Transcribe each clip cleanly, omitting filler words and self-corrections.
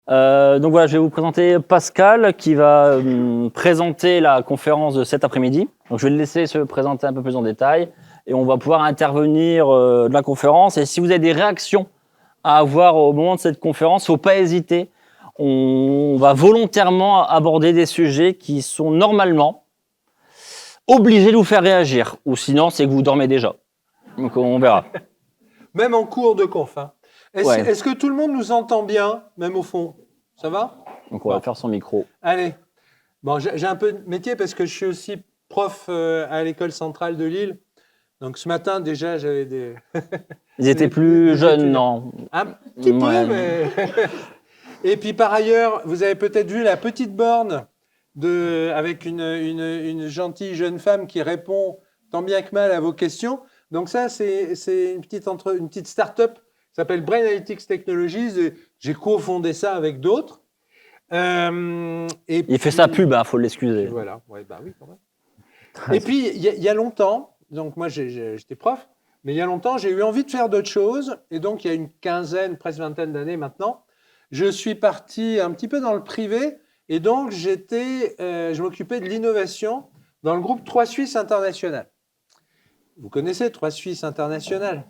Donc voilà, je vais vous présenter Pascal qui va présenter la conférence de cet après-midi. Donc je vais le laisser se présenter un peu plus en détail et on va pouvoir intervenir de la conférence. Et si vous avez des réactions à avoir au moment de cette conférence, il ne faut pas hésiter. On va volontairement aborder des sujets qui sont normalement obligés de vous faire réagir. Ou sinon, c'est que vous dormez déjà. Donc on verra. Même en cours de conf. Hein. Ouais. Est-ce que tout le monde nous entend bien, même au fond? Ça va? Donc on va faire son micro. Allez. Bon, j'ai un peu de métier parce que je suis aussi prof à l'école centrale de Lille. Donc ce matin, déjà, j'avais des... Ils étaient plus jeunes, non? Un petit peu, mais... Et puis par ailleurs, vous avez peut-être vu la petite borne avec une gentille jeune femme qui répond tant bien que mal à vos questions. Donc ça, c'est une petite start-up qui s'appelle Brain Analytics Technologies. J'ai cofondé ça avec d'autres. Il fait sa pub, faut l'excuser. Voilà, ouais, bah oui, quand même. Et puis, il y a longtemps, donc moi j'étais prof, mais il y a longtemps, j'ai eu envie de faire d'autres choses. Et donc, il y a une quinzaine, presque vingtaine d'années maintenant, je suis parti un petit peu dans le privé. Et donc, je m'occupais de l'innovation dans le groupe 3 Suisses International. Vous connaissez 3 Suisses International?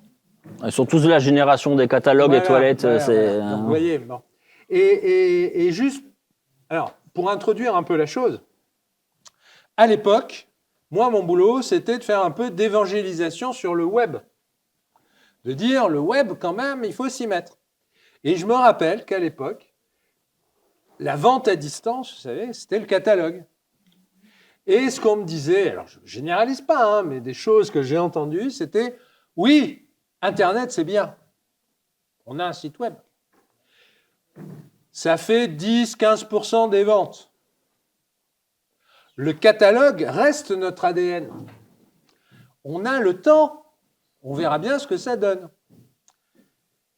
Ils sont tous de la génération des catalogues et toilettes. Voilà. Donc, vous voyez, bon. Et juste, alors, pour introduire un peu la chose, à l'époque, moi, mon boulot, c'était de faire un peu d'évangélisation sur le web. De dire, le web, quand même, il faut s'y mettre. Et je me rappelle qu'à l'époque, la vente à distance, vous savez, c'était le catalogue. Et ce qu'on me disait, alors je ne généralise pas, hein, mais des choses que j'ai entendues, c'était, oui, Internet, c'est bien. On a un site web. Ça fait 10-15% des ventes. Le catalogue reste notre ADN. On a le temps. On verra bien ce que ça donne.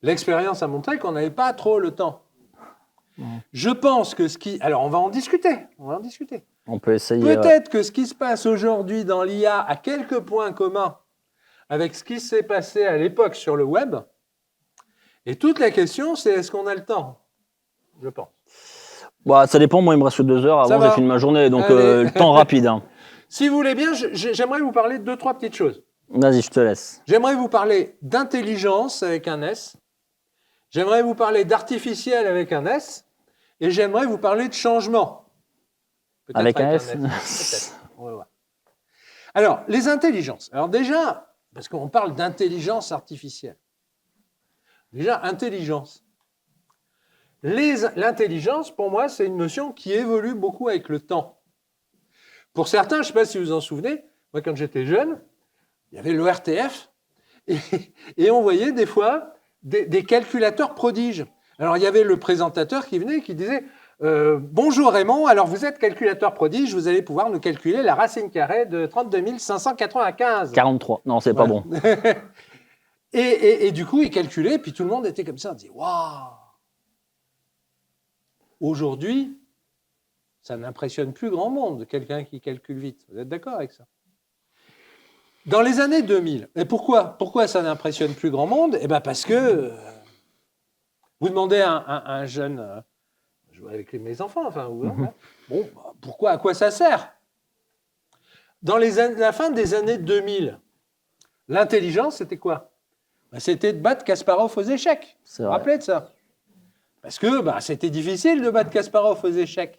L'expérience a montré qu'on n'avait pas trop le temps. Je pense que alors, on va en discuter. On peut essayer. Peut-être que ce qui se passe aujourd'hui dans l'IA a quelques points communs avec ce qui s'est passé à l'époque sur le web. Et toute la question, c'est est-ce qu'on a le temps? Je pense. Bah, ça dépend, moi il me reste 2 heures avant j'ai fini ma journée, donc le temps rapide. Hein. Si vous voulez bien, j'aimerais vous parler de 2-3 petites choses. Vas-y, je te laisse. J'aimerais vous parler d'intelligence avec un S. J'aimerais vous parler d'artificiel avec un S. Et j'aimerais vous parler de changement. Peut-être avec un S. Peut-être. On va voir. Alors, les intelligences. Alors déjà, parce qu'on parle d'intelligence artificielle. Déjà, intelligence. L'intelligence, pour moi, c'est une notion qui évolue beaucoup avec le temps. Pour certains, je ne sais pas si vous vous en souvenez, moi, quand j'étais jeune, il y avait l'ORTF, et on voyait des fois des calculateurs prodiges. Alors, il y avait le présentateur qui venait et qui disait « Bonjour Raymond, alors vous êtes calculateur prodige, vous allez pouvoir nous calculer la racine carrée de 32 595. » 43, non, c'est pas bon. Et du coup, il calculait, puis tout le monde était comme ça, on disait « Waouh !» Aujourd'hui, ça n'impressionne plus grand monde, quelqu'un qui calcule vite. Vous êtes d'accord avec ça? Dans les années 2000, et pourquoi ça n'impressionne plus grand monde? Eh bien parce que vous demandez à un jeune, je joue avec mes enfants, enfin, bon, pourquoi, à quoi ça sert? Dans la fin des années 2000, l'intelligence, c'était quoi? C'était de battre Kasparov aux échecs. Vous vous rappelez de ça? Parce que c'était difficile de battre Kasparov aux échecs.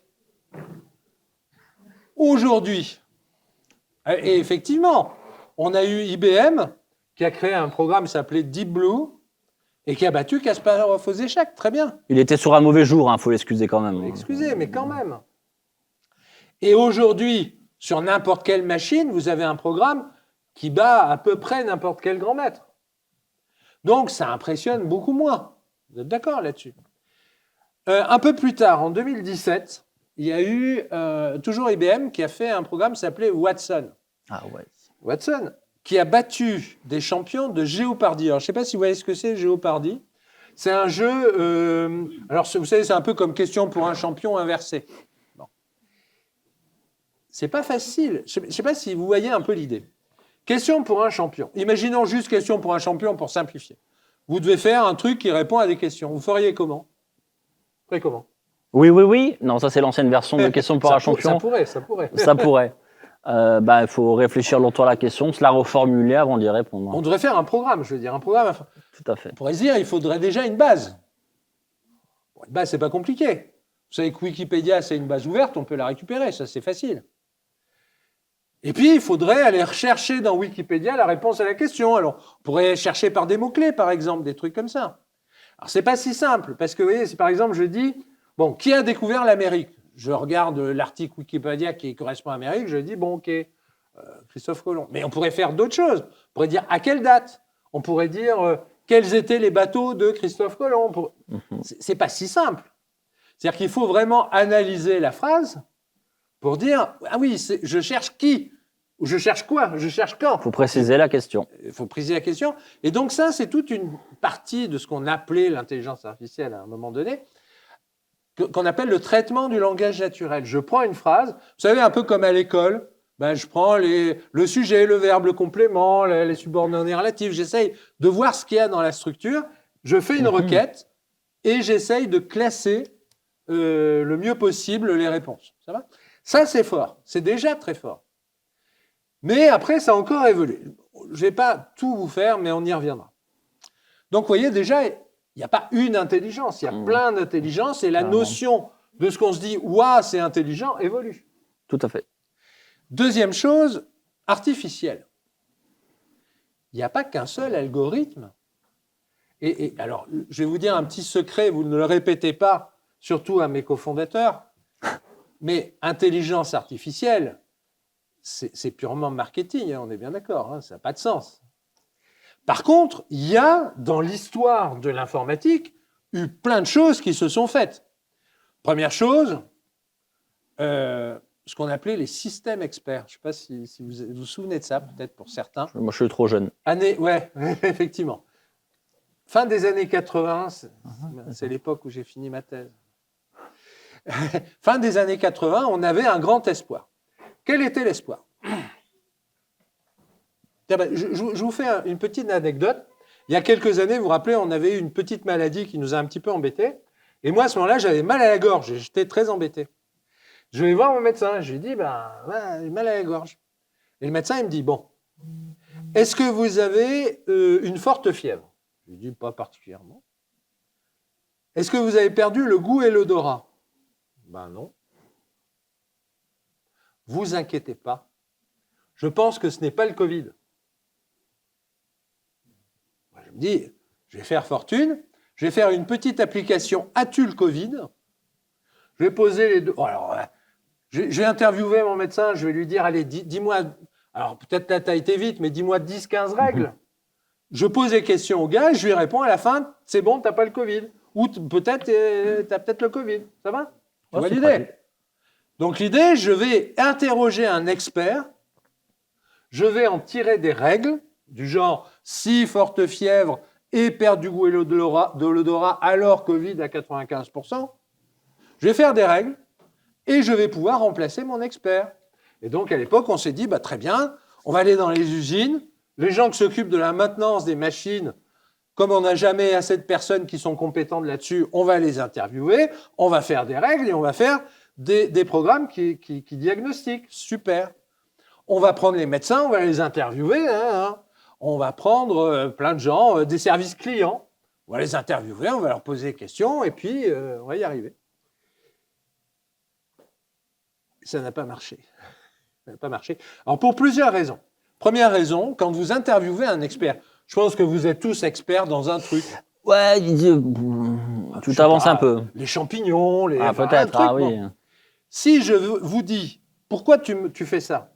Aujourd'hui, et effectivement, on a eu IBM qui a créé un programme qui s'appelait Deep Blue et qui a battu Kasparov aux échecs. Très bien. Il était sur un mauvais jour, il faut l'excuser quand même. Excusez, mais quand même. Et aujourd'hui, sur n'importe quelle machine, vous avez un programme qui bat à peu près n'importe quel grand maître. Donc, ça impressionne beaucoup moins. Vous êtes d'accord là-dessus? Un peu plus tard, en 2017, il y a eu toujours IBM qui a fait un programme qui s'appelait Watson. Ah ouais. Watson, qui a battu des champions de Jeopardy. Alors, je ne sais pas si vous voyez ce que c'est, Jeopardy. C'est un jeu... alors, vous savez, c'est un peu comme question pour un champion inversé. Bon. C'est pas facile. Je ne sais pas si vous voyez un peu l'idée. Question pour un champion. Imaginons juste question pour un champion pour simplifier. Vous devez faire un truc qui répond à des questions. Vous feriez comment? Après, comment? Oui. Non, ça, c'est l'ancienne version de question pour un champion. Ça pourrait. Ça pourrait. Il faut réfléchir longtemps à la question, se la reformuler avant d'y répondre. On devrait faire un programme, je veux dire, un programme. Tout à fait. On pourrait se dire, il faudrait déjà une base. Bon, une base, c'est pas compliqué. Vous savez que Wikipédia, c'est une base ouverte, on peut la récupérer, ça c'est facile. Et puis, il faudrait aller rechercher dans Wikipédia la réponse à la question. Alors, on pourrait chercher par des mots-clés, par exemple, des trucs comme ça. Alors, c'est pas si simple, parce que, vous voyez, si par exemple, je dis, bon, qui a découvert l'Amérique? Je regarde l'article Wikipédia qui correspond à l'Amérique, je dis, bon, ok, Christophe Colomb. Mais on pourrait faire d'autres choses. On pourrait dire à quelle date? On pourrait dire quels étaient les bateaux de Christophe Colomb. C'est pas si simple. C'est-à-dire qu'il faut vraiment analyser la phrase pour dire, ah oui, je cherche qui? Ou je cherche quoi? Je cherche quand? Il faut préciser la question. Il faut préciser la question. Et donc ça, c'est toute une partie de ce qu'on appelait l'intelligence artificielle à un moment donné, qu'on appelle le traitement du langage naturel. Je prends une phrase, vous savez, un peu comme à l'école, je prends le sujet, le verbe, le complément, les subordonnés relatifs, j'essaye de voir ce qu'il y a dans la structure, je fais une requête et j'essaye de classer le mieux possible les réponses. Ça va? Ça, c'est fort. C'est déjà très fort. Mais après, ça a encore évolué. Je ne vais pas tout vous faire, mais on y reviendra. Donc, vous voyez, déjà, il n'y a pas une intelligence, il y a plein d'intelligences et la notion de ce qu'on se dit « ouah, c'est intelligent » évolue. Tout à fait. Deuxième chose, artificielle. Il n'y a pas qu'un seul algorithme. Et alors, je vais vous dire un petit secret, vous ne le répétez pas, surtout à mes cofondateurs, mais intelligence artificielle, c'est purement marketing, hein, on est bien d'accord, hein, ça n'a pas de sens. Par contre, il y a, dans l'histoire de l'informatique, eu plein de choses qui se sont faites. Première chose, ce qu'on appelait les systèmes experts. Je ne sais pas si vous vous souvenez de ça, peut-être pour certains. Moi, je suis trop jeune. Ouais, effectivement. Fin des années 80, c'est l'époque où j'ai fini ma thèse. Fin des années 80, on avait un grand espoir. Quel était l'espoir? Je vous fais une petite anecdote. Il y a quelques années, vous vous rappelez, on avait eu une petite maladie qui nous a un petit peu embêtés. Et moi, à ce moment-là, j'avais mal à la gorge. J'étais très embêté. Je vais voir mon médecin. Je lui dis, j'ai mal à la gorge. Et le médecin, il me dit, bon, est-ce que vous avez une forte fièvre? Je lui dis, pas particulièrement. Est-ce que vous avez perdu le goût et l'odorat? Non. Vous inquiétez pas. Je pense que ce n'est pas le Covid. Je me dis, je vais faire fortune, je vais faire une petite application As-tu le Covid? Je vais poser les deux. Alors, je vais interviewer mon médecin, je vais lui dire, allez, dis-moi, alors peut-être là, tu as été vite, mais dis-moi 10-15 règles. Je pose les questions au gars, je lui réponds à la fin, c'est bon, tu n'as pas le Covid. Ou peut-être, tu as peut-être le Covid. Ça va? Tu vois l'idée? Donc l'idée, je vais interroger un expert, je vais en tirer des règles, du genre, si forte fièvre et perte du goût et de l'odorat, alors Covid à 95%, je vais faire des règles et je vais pouvoir remplacer mon expert. Et donc à l'époque, on s'est dit, très bien, on va aller dans les usines, les gens qui s'occupent de la maintenance des machines, comme on n'a jamais assez de personnes qui sont compétentes là-dessus, on va les interviewer, on va faire des règles et on va faire des programmes qui diagnostiquent. Super. On va prendre les médecins, on va les interviewer. On va prendre plein de gens, des services clients. On va les interviewer, on va leur poser des questions et puis on va y arriver. Ça n'a pas marché. Ça n'a pas marché. Alors pour plusieurs raisons. Première raison, quand vous interviewez un expert, je pense que vous êtes tous experts dans un truc. Ouais, tout avance un peu. Les champignons, peut-être, oui. Bon. Si je vous dis, pourquoi tu fais ça?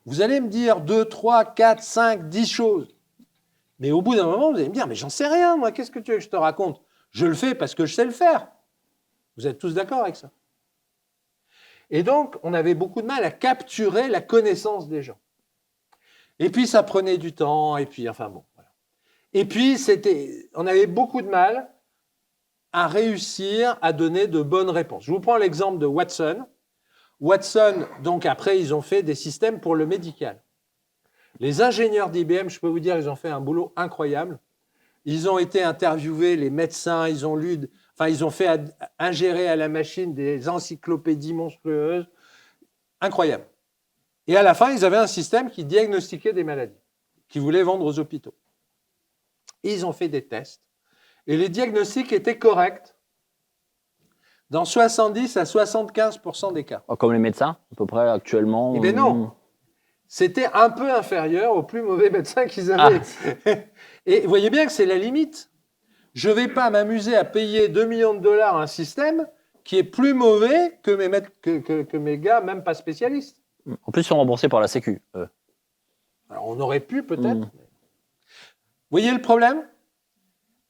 Vous allez me dire 2, 3, 4, 5, 10 choses. Mais au bout d'un moment, vous allez me dire, mais j'en sais rien, moi, qu'est-ce que tu veux que je te raconte? Je le fais parce que je sais le faire. Vous êtes tous d'accord avec ça? Et donc, on avait beaucoup de mal à capturer la connaissance des gens. Et puis, ça prenait du temps, et puis, enfin bon, voilà. Et puis, on avait beaucoup de mal à réussir à donner de bonnes réponses. Je vous prends l'exemple de Watson. Watson, donc après, ils ont fait des systèmes pour le médical. Les ingénieurs d'IBM, je peux vous dire, ils ont fait un boulot incroyable. Ils ont été interviewés, les médecins, ils ont lu Enfin, ils ont fait ingérer à la machine des encyclopédies monstrueuses. Incroyable. Et à la fin, ils avaient un système qui diagnostiquait des maladies, qu'ils voulaient vendre aux hôpitaux. Et ils ont fait des tests. Et les diagnostics étaient corrects dans 70 à 75% des cas. Comme les médecins, à peu près actuellement. Eh bien non. C'était un peu inférieur aux plus mauvais médecins qu'ils avaient. Et vous voyez bien que c'est la limite. Je ne vais pas m'amuser à payer 2 millions de dollars un système qui est plus mauvais que mes gars, même pas spécialistes. En plus, ils sont remboursés par la Sécu. Alors, on aurait pu peut-être. Vous voyez le problème?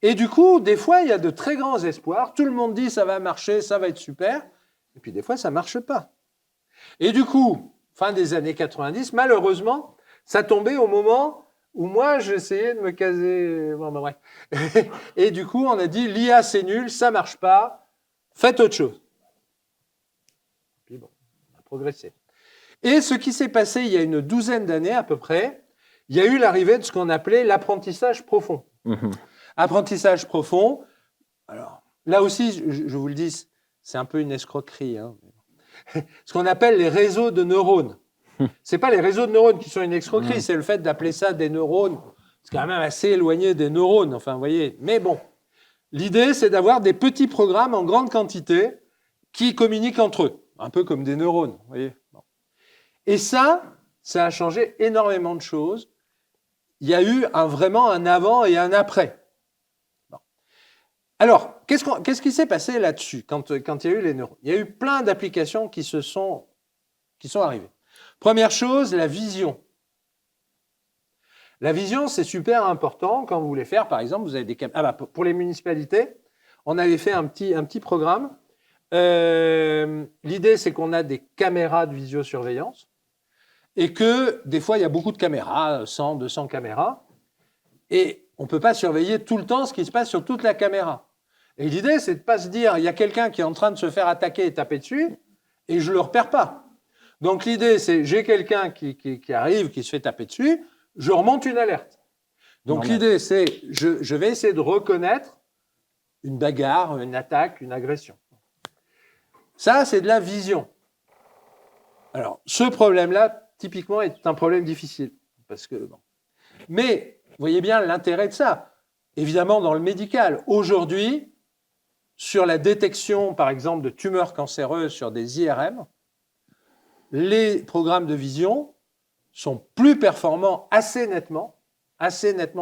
Et du coup, des fois, il y a de très grands espoirs. Tout le monde dit ça va marcher, ça va être super. Et puis, des fois, ça ne marche pas. Et du coup, fin des années 90, malheureusement, ça tombait au moment où moi, j'essayais de me caser. Bon, ben, bref. Et du coup, on a dit l'IA, c'est nul, ça ne marche pas, faites autre chose. Puis bon, on a progressé. Et ce qui s'est passé il y a une douzaine d'années à peu près, il y a eu l'arrivée de ce qu'on appelait l'apprentissage profond. Apprentissage profond, alors là aussi, je vous le dis, c'est un peu une escroquerie. Hein. Ce qu'on appelle les réseaux de neurones. Ce n'est pas les réseaux de neurones qui sont une escroquerie, c'est le fait d'appeler ça des neurones. C'est quand même assez éloigné des neurones, enfin, vous voyez. Mais bon, l'idée, c'est d'avoir des petits programmes en grande quantité qui communiquent entre eux, un peu comme des neurones, vous voyez. Bon. Et ça a changé énormément de choses. Il y a eu vraiment un avant et un après. Bon. Alors, qu'est-ce qui s'est passé là-dessus quand il y a eu les neurones? Il y a eu plein d'applications qui sont arrivées. Première chose, la vision. La vision, c'est super important quand vous voulez faire, par exemple, vous avez des caméras. Pour les municipalités, on avait fait un petit programme. L'idée, c'est qu'on a des caméras de visiosurveillance et que des fois, il y a beaucoup de caméras, 100, 200 caméras, et on ne peut pas surveiller tout le temps ce qui se passe sur toute la caméra. Et l'idée, c'est de ne pas se dire, il y a quelqu'un qui est en train de se faire attaquer et taper dessus, et je ne le repère pas. Donc l'idée, c'est j'ai quelqu'un qui arrive, qui se fait taper dessus, je remonte une alerte. Donc l'idée, c'est je vais essayer de reconnaître une bagarre, une attaque, une agression. Ça, c'est de la vision. Alors, ce problème-là, typiquement, est un problème difficile. Parce que, bon. Mais, vous voyez bien l'intérêt de ça. Évidemment, dans le médical, aujourd'hui, sur la détection, par exemple, de tumeurs cancéreuses sur des IRM, les programmes de vision sont plus performants, assez nettement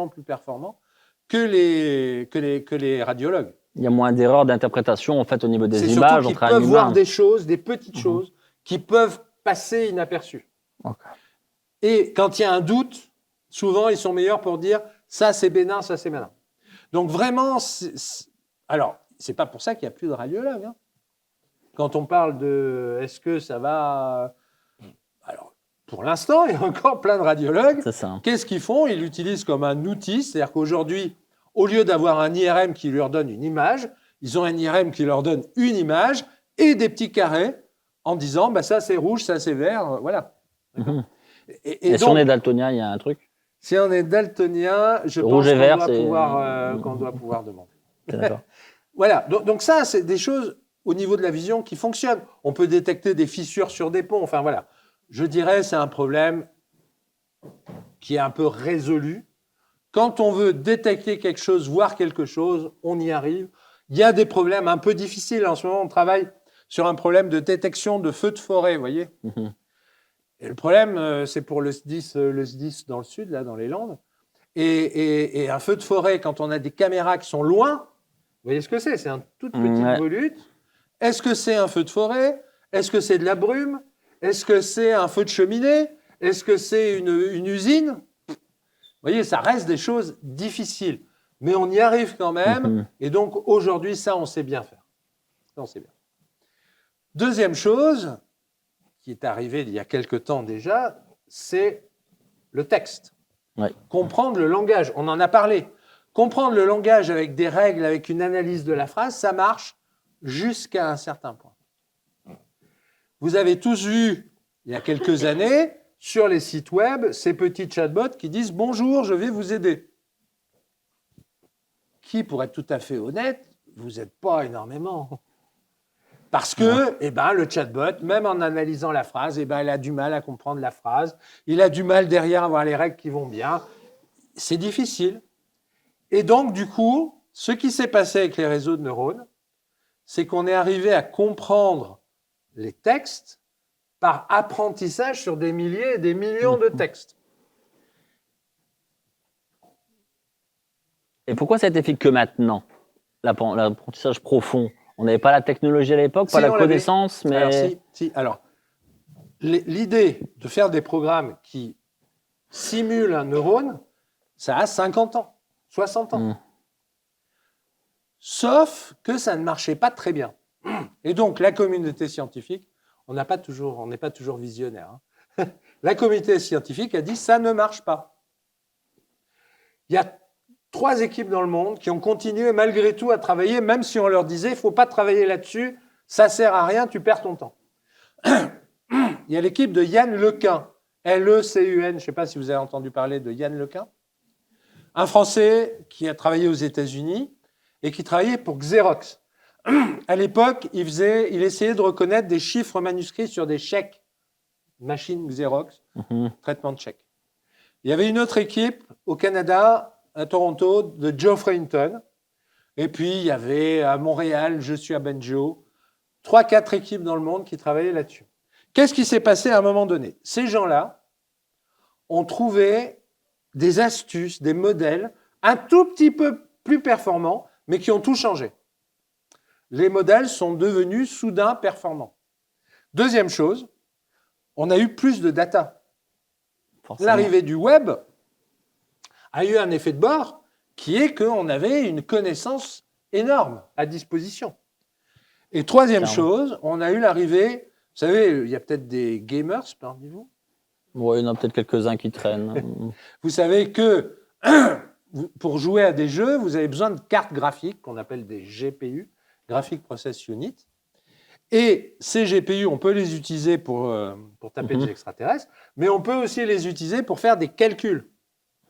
plus performants que les radiologues. Il y a moins d'erreurs d'interprétation en fait au niveau des images. Ils peuvent voir des choses, des petites choses qui peuvent passer inaperçues. Okay. Et quand il y a un doute, souvent ils sont meilleurs pour dire ça c'est bénin, ça c'est malin. Donc vraiment, alors c'est pas pour ça qu'il n'y a plus de radiologues. Hein. Quand on parle de est-ce que ça va, alors pour l'instant il y a encore plein de radiologues. C'est ça. Qu'est-ce qu'ils font? Ils l'utilisent comme un outil, c'est-à-dire qu'aujourd'hui, au lieu d'avoir un IRM qui leur donne une image, ils ont un IRM qui leur donne une image et des petits carrés en disant bah, ça c'est rouge, ça c'est vert, voilà. Et donc, si on est daltonien, il y a un truc? Si on est daltonien, je pense qu'on doit pouvoir demander. D'accord. Voilà, donc ça c'est des choses au niveau de la vision qui fonctionnent. On peut détecter des fissures sur des ponts, enfin voilà. Je dirais c'est un problème qui est un peu résolu. Quand on veut détecter quelque chose, voir quelque chose, on y arrive. Il y a des problèmes un peu difficiles. En ce moment, on travaille sur un problème de détection de feux de forêt, vous voyez. Et le problème, c'est pour le SDIS dans le sud, là, dans les Landes. Et un feu de forêt, quand on a des caméras qui sont loin, vous voyez ce que c'est? C'est un toute petite volute. Est-ce que c'est un feu de forêt? Est-ce que c'est de la brume? Est-ce que c'est un feu de cheminée? Est-ce que c'est une usine? Vous voyez, ça reste des choses difficiles. Mais on y arrive quand même. Et donc, aujourd'hui, ça, on sait bien faire. Ça, on sait bien. Deuxième chose, qui est arrivée il y a quelque temps déjà, c'est le texte. Ouais. Comprendre le langage. On en a parlé. Comprendre le langage avec des règles, avec une analyse de la phrase, ça marche jusqu'à un certain point. Vous avez tous vu, il y a quelques années, sur les sites web, ces petits chatbots qui disent « Bonjour, je vais vous aider ». Qui, pour être tout à fait honnête, vous n'êtes pas énormément. Parce que le chatbot, même en analysant la phrase, il a du mal à comprendre la phrase. Il a du mal derrière à avoir les règles qui vont bien. C'est difficile. Et donc, du coup, ce qui s'est passé avec les réseaux de neurones, c'est qu'on est arrivé à comprendre les textes par apprentissage sur des milliers et des millions de textes. Et pourquoi ça a été fait que maintenant, l'apprentissage profond? On n'avait pas la technologie à l'époque, pas la connaissance, mais... Alors, l'idée de faire des programmes qui simulent un neurone, ça a 50 ans, 60 ans. Sauf que ça ne marchait pas très bien. Et donc, la communauté scientifique, on n'est pas toujours visionnaire. Hein. La communauté scientifique a dit, ça ne marche pas. Il y a 3 équipes dans le monde qui ont continué malgré tout à travailler, même si on leur disait, il ne faut pas travailler là-dessus, ça ne sert à rien, tu perds ton temps. Il y a l'équipe de Yann Lequin, L-E-C-U-N, je ne sais pas si vous avez entendu parler de Yann Lequin, un Français qui a travaillé aux États-Unis et qui travaillait pour Xerox. À l'époque, il essayait de reconnaître des chiffres manuscrits sur des chèques, machine Xerox, traitement de chèques. Il y avait une autre équipe au Canada, à Toronto, de Geoffrey Hinton. Et puis, il y avait à Montréal, je suis à Benjo, 3-4 équipes dans le monde qui travaillaient là-dessus. Qu'est-ce qui s'est passé à un moment donné? Ces gens-là ont trouvé des astuces, des modèles un tout petit peu plus performants, mais qui ont tout changé. Les modèles sont devenus soudain performants. Deuxième chose, on a eu plus de data. Forcément. L'arrivée du web a eu un effet de bord qui est qu'on avait une connaissance énorme à disposition. Et troisième chose, on a eu l'arrivée, vous savez, il y a peut-être des gamers parmi vous. Oui, il y en a peut-être quelques-uns qui traînent. Vous savez que pour jouer à des jeux, vous avez besoin de cartes graphiques qu'on appelle des GPU, Graphic Process Unit. Et ces GPU, on peut les utiliser pour taper des extraterrestres, mais on peut aussi les utiliser pour faire des calculs.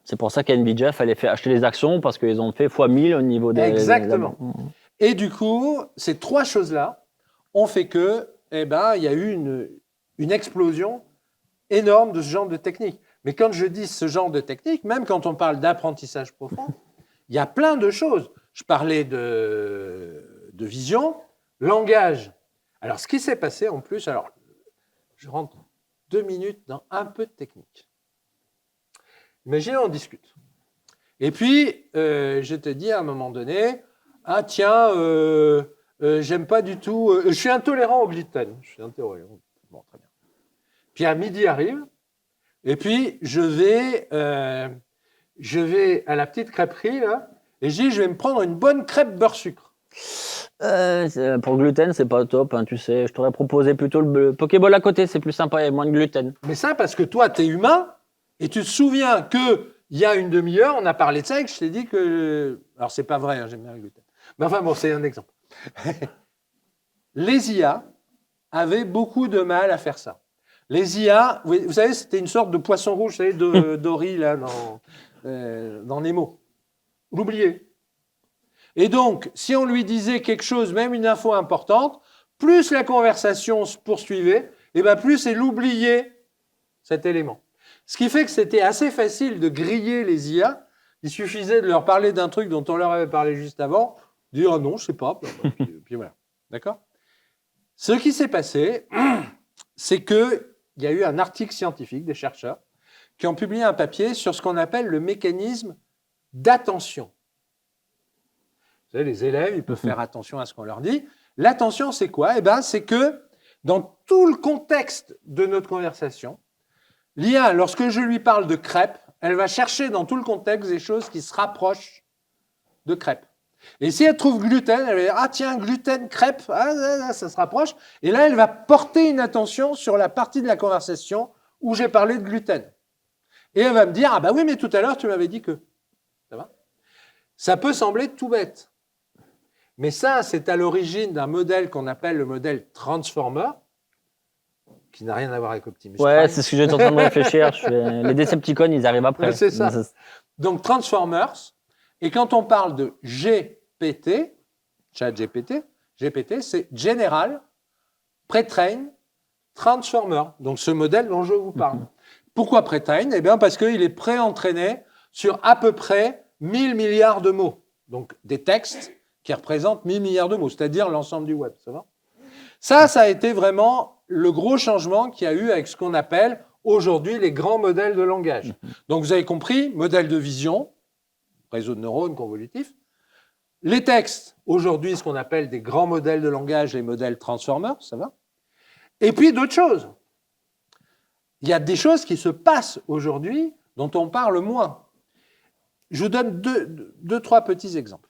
C'est pour ça qu'à Nvidia, il fallait acheter les actions parce qu'ils ont fait x1000 au niveau des... Exactement. Et du coup, ces 3 choses-là ont fait que, il y a eu une explosion énorme de ce genre de technique. Mais quand je dis ce genre de technique, même quand on parle d'apprentissage profond, il y a plein de choses. Je parlais de vision, langage. Alors, ce qui s'est passé en plus, alors, je rentre 2 minutes dans un peu de technique. Imaginez, on discute. Et puis, je te dis à un moment donné, ah tiens, j'aime pas du tout, je suis intolérant au gluten. Je suis intolérant. Bon, très bien. Puis à midi arrive, et puis je vais à la petite crêperie, là, et je dis, je vais me prendre une bonne crêpe beurre-sucre. Pour le gluten, c'est pas top, hein, tu sais. Je t'aurais proposé plutôt le Pokéball à côté, c'est plus sympa, il y a moins de gluten. Mais ça, parce que toi, t'es humain, et tu te souviens qu'il y a une demi-heure, on a parlé de ça, et que je t'ai dit que... Alors, c'est pas vrai, hein, j'aime bien le gluten. Mais enfin, bon, c'est un exemple. Les IA avaient beaucoup de mal à faire ça. Les IA, vous savez, c'était une sorte de poisson rouge, vous savez, Dory, là, dans Nemo. L'oubliez. Et donc, si on lui disait quelque chose, même une info importante, plus la conversation se poursuivait, et plus elle oubliait cet élément. Ce qui fait que c'était assez facile de griller les IA. Il suffisait de leur parler d'un truc dont on leur avait parlé juste avant, dire « Ah non, je sais pas », puis voilà. D'accord ? Ce qui s'est passé, c'est qu'il y a eu un article scientifique des chercheurs qui ont publié un papier sur ce qu'on appelle le mécanisme d'attention. Vous savez, les élèves, ils peuvent faire attention à ce qu'on leur dit. L'attention, c'est quoi ? C'est que dans tout le contexte de notre conversation, l'IA, lorsque je lui parle de crêpes, elle va chercher dans tout le contexte des choses qui se rapprochent de crêpes. Et si elle trouve gluten, elle va dire « Ah tiens, gluten, crêpes, ça se rapproche ». Et là, elle va porter une attention sur la partie de la conversation où j'ai parlé de gluten. Et elle va me dire « Ah bah oui, mais tout à l'heure, tu m'avais dit que… » Ça va ? Ça peut sembler tout bête. Mais ça, c'est à l'origine d'un modèle qu'on appelle le modèle Transformer, qui n'a rien à voir avec Optimus Prime. Ouais, c'est ce que j'étais en train de réfléchir. Les Decepticons, ils arrivent après. C'est ça. Donc, Transformers. Et quand on parle de GPT, ChatGPT. GPT, c'est General Pre-trained Transformer. Donc, ce modèle dont je vous parle. Pourquoi Pre-trained ? Eh bien, parce qu'il est pré-entraîné sur à peu près 1000 milliards de mots. Donc, des textes qui représentent 1000 milliards de mots, c'est-à-dire l'ensemble du web. Ça va ? Ça a été vraiment le gros changement qu'il y a eu avec ce qu'on appelle aujourd'hui les grands modèles de langage. Donc, vous avez compris, modèle de vision, réseau de neurones convolutifs. Les textes, aujourd'hui, ce qu'on appelle des grands modèles de langage, les modèles transformers, ça va ? Et puis d'autres choses. Il y a des choses qui se passent aujourd'hui dont on parle moins. Je vous donne deux, trois petits exemples.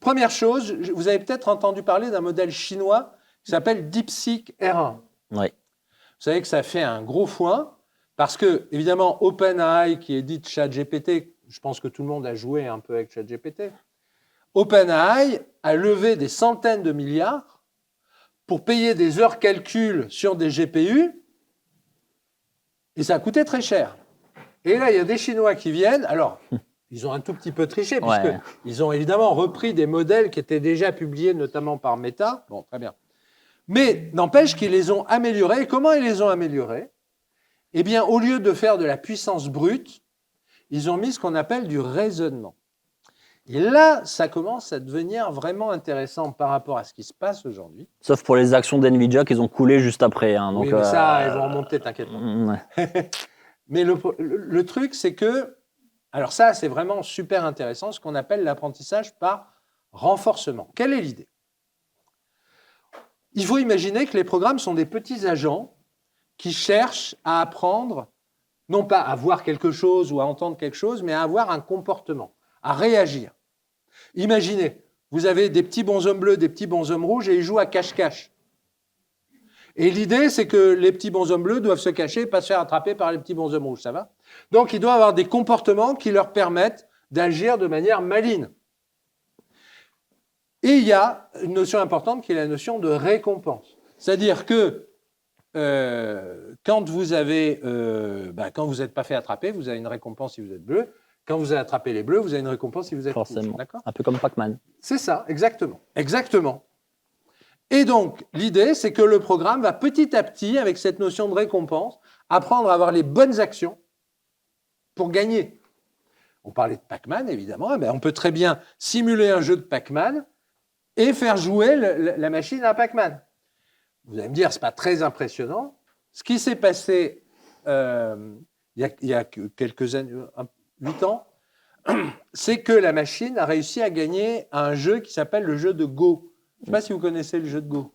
Première chose, vous avez peut-être entendu parler d'un modèle chinois qui s'appelle DeepSeek R1. Oui. Vous savez que ça fait un gros foin parce que, évidemment, OpenAI, qui est dit ChatGPT, je pense que tout le monde a joué un peu avec ChatGPT, OpenAI a levé des centaines de milliards pour payer des heures calcul sur des GPU et ça a coûté très cher. Et là, il y a des Chinois qui viennent. Alors, ils ont un tout petit peu triché puisqu'ils ont évidemment repris des modèles qui étaient déjà publiés, notamment par Meta. Bon, très bien. Mais n'empêche qu'ils les ont améliorés. Et comment ils les ont améliorés ? Eh bien, au lieu de faire de la puissance brute, ils ont mis ce qu'on appelle du raisonnement. Et là, ça commence à devenir vraiment intéressant par rapport à ce qui se passe aujourd'hui. Sauf pour les actions d'NVIDIA qu'ils ont coulées juste après. Hein, donc, oui, mais ça, elles vont remonter, t'inquiète pas. Ouais. Mais le truc, c'est que... Alors ça, c'est vraiment super intéressant, ce qu'on appelle l'apprentissage par renforcement. Quelle est l'idée ? Il faut imaginer que les programmes sont des petits agents qui cherchent à apprendre, non pas à voir quelque chose ou à entendre quelque chose, mais à avoir un comportement, à réagir. Imaginez, vous avez des petits bonshommes bleus, des petits bonshommes rouges et ils jouent à cache-cache. Et l'idée, c'est que les petits bonshommes bleus doivent se cacher et pas se faire attraper par les petits bonshommes rouges, ça va ? Donc, ils doivent avoir des comportements qui leur permettent d'agir de manière maligne. Et il y a une notion importante qui est la notion de récompense. C'est-à-dire que quand vous n'êtes pas fait attraper, vous avez une récompense si vous êtes bleu. Quand vous avez attrapé les bleus, vous avez une récompense si vous êtes Forcément. rouge. D'accord ? Un peu comme Pac-Man. C'est ça, exactement. Exactement. Et donc, l'idée, c'est que le programme va petit à petit, avec cette notion de récompense, apprendre à avoir les bonnes actions pour gagner. On parlait de Pac-Man, évidemment. Eh bien, on peut très bien simuler un jeu de Pac-Man et faire jouer la machine à Pac-Man. Vous allez me dire, ce n'est pas très impressionnant. Ce qui s'est passé il y a quelques années, 8 ans, c'est que la machine a réussi à gagner un jeu qui s'appelle le jeu de Go. Je ne sais pas si vous connaissez le jeu de Go.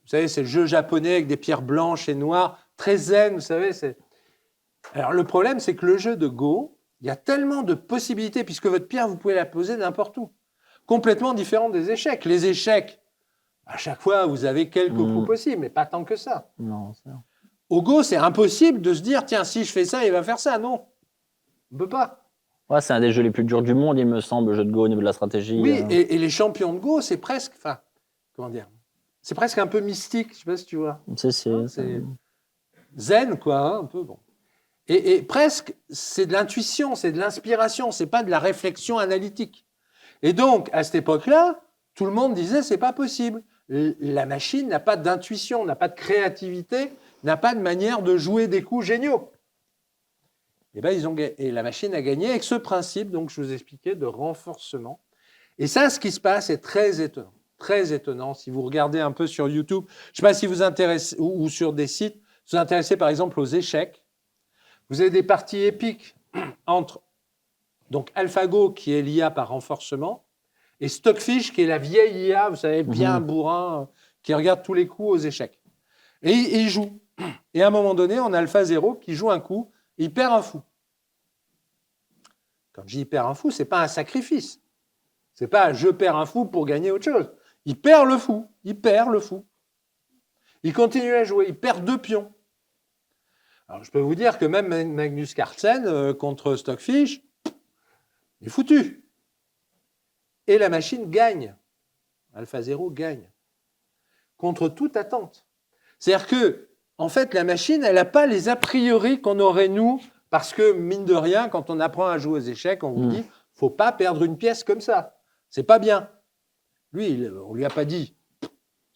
Vous savez, c'est le jeu japonais avec des pierres blanches et noires, très zen, vous savez. Alors, le problème, c'est que le jeu de Go, il y a tellement de possibilités, puisque votre pierre, vous pouvez la poser n'importe où. Complètement différent des échecs. Les échecs, à chaque fois, vous avez quelques coups possibles, mais pas tant que ça. Non, c'est... Au Go, c'est impossible de se dire, tiens, si je fais ça, il va faire ça. Non, on ne peut pas. Ouais, c'est un des jeux les plus durs du monde, il me semble, le jeu de Go au niveau de la stratégie. Oui, et les champions de Go, c'est presque, c'est presque un peu mystique, je ne sais pas si tu vois. C'est zen, quoi, hein, un peu bon. Et presque, c'est de l'intuition, c'est de l'inspiration, c'est pas de la réflexion analytique. Et donc, à cette époque-là, tout le monde disait, c'est pas possible. La machine n'a pas d'intuition, n'a pas de créativité, n'a pas de manière de jouer des coups géniaux. Et la machine a gagné avec ce principe, donc je vous expliquais, de renforcement. Et ça, ce qui se passe est très étonnant. Très étonnant. Si vous regardez un peu sur YouTube, je ne sais pas si vous intéressez, ou sur des sites, vous vous intéressez par exemple aux échecs. Vous avez des parties épiques entre donc AlphaGo, qui est l'IA par renforcement, et Stockfish, qui est la vieille IA, vous savez, bien bourrin, qui regarde tous les coups aux échecs. Et il joue. Et à un moment donné, on a AlphaZero qui joue un coup, il perd un fou. Quand je dis il perd un fou, ce n'est pas un sacrifice. Ce n'est pas je perds un fou pour gagner autre chose. Il perd le fou. Il perd le fou. Il continue à jouer. Il perd 2 pions. Alors, je peux vous dire que même Magnus Carlsen contre Stockfish, il est foutu. Et la machine gagne. AlphaZero gagne. Contre toute attente. C'est-à-dire que, en fait, la machine, elle n'a pas les a priori qu'on aurait, nous, Parce que, mine de rien, quand on apprend à jouer aux échecs, on vous dit, faut pas perdre une pièce comme ça. C'est pas bien. Lui, on lui a pas dit,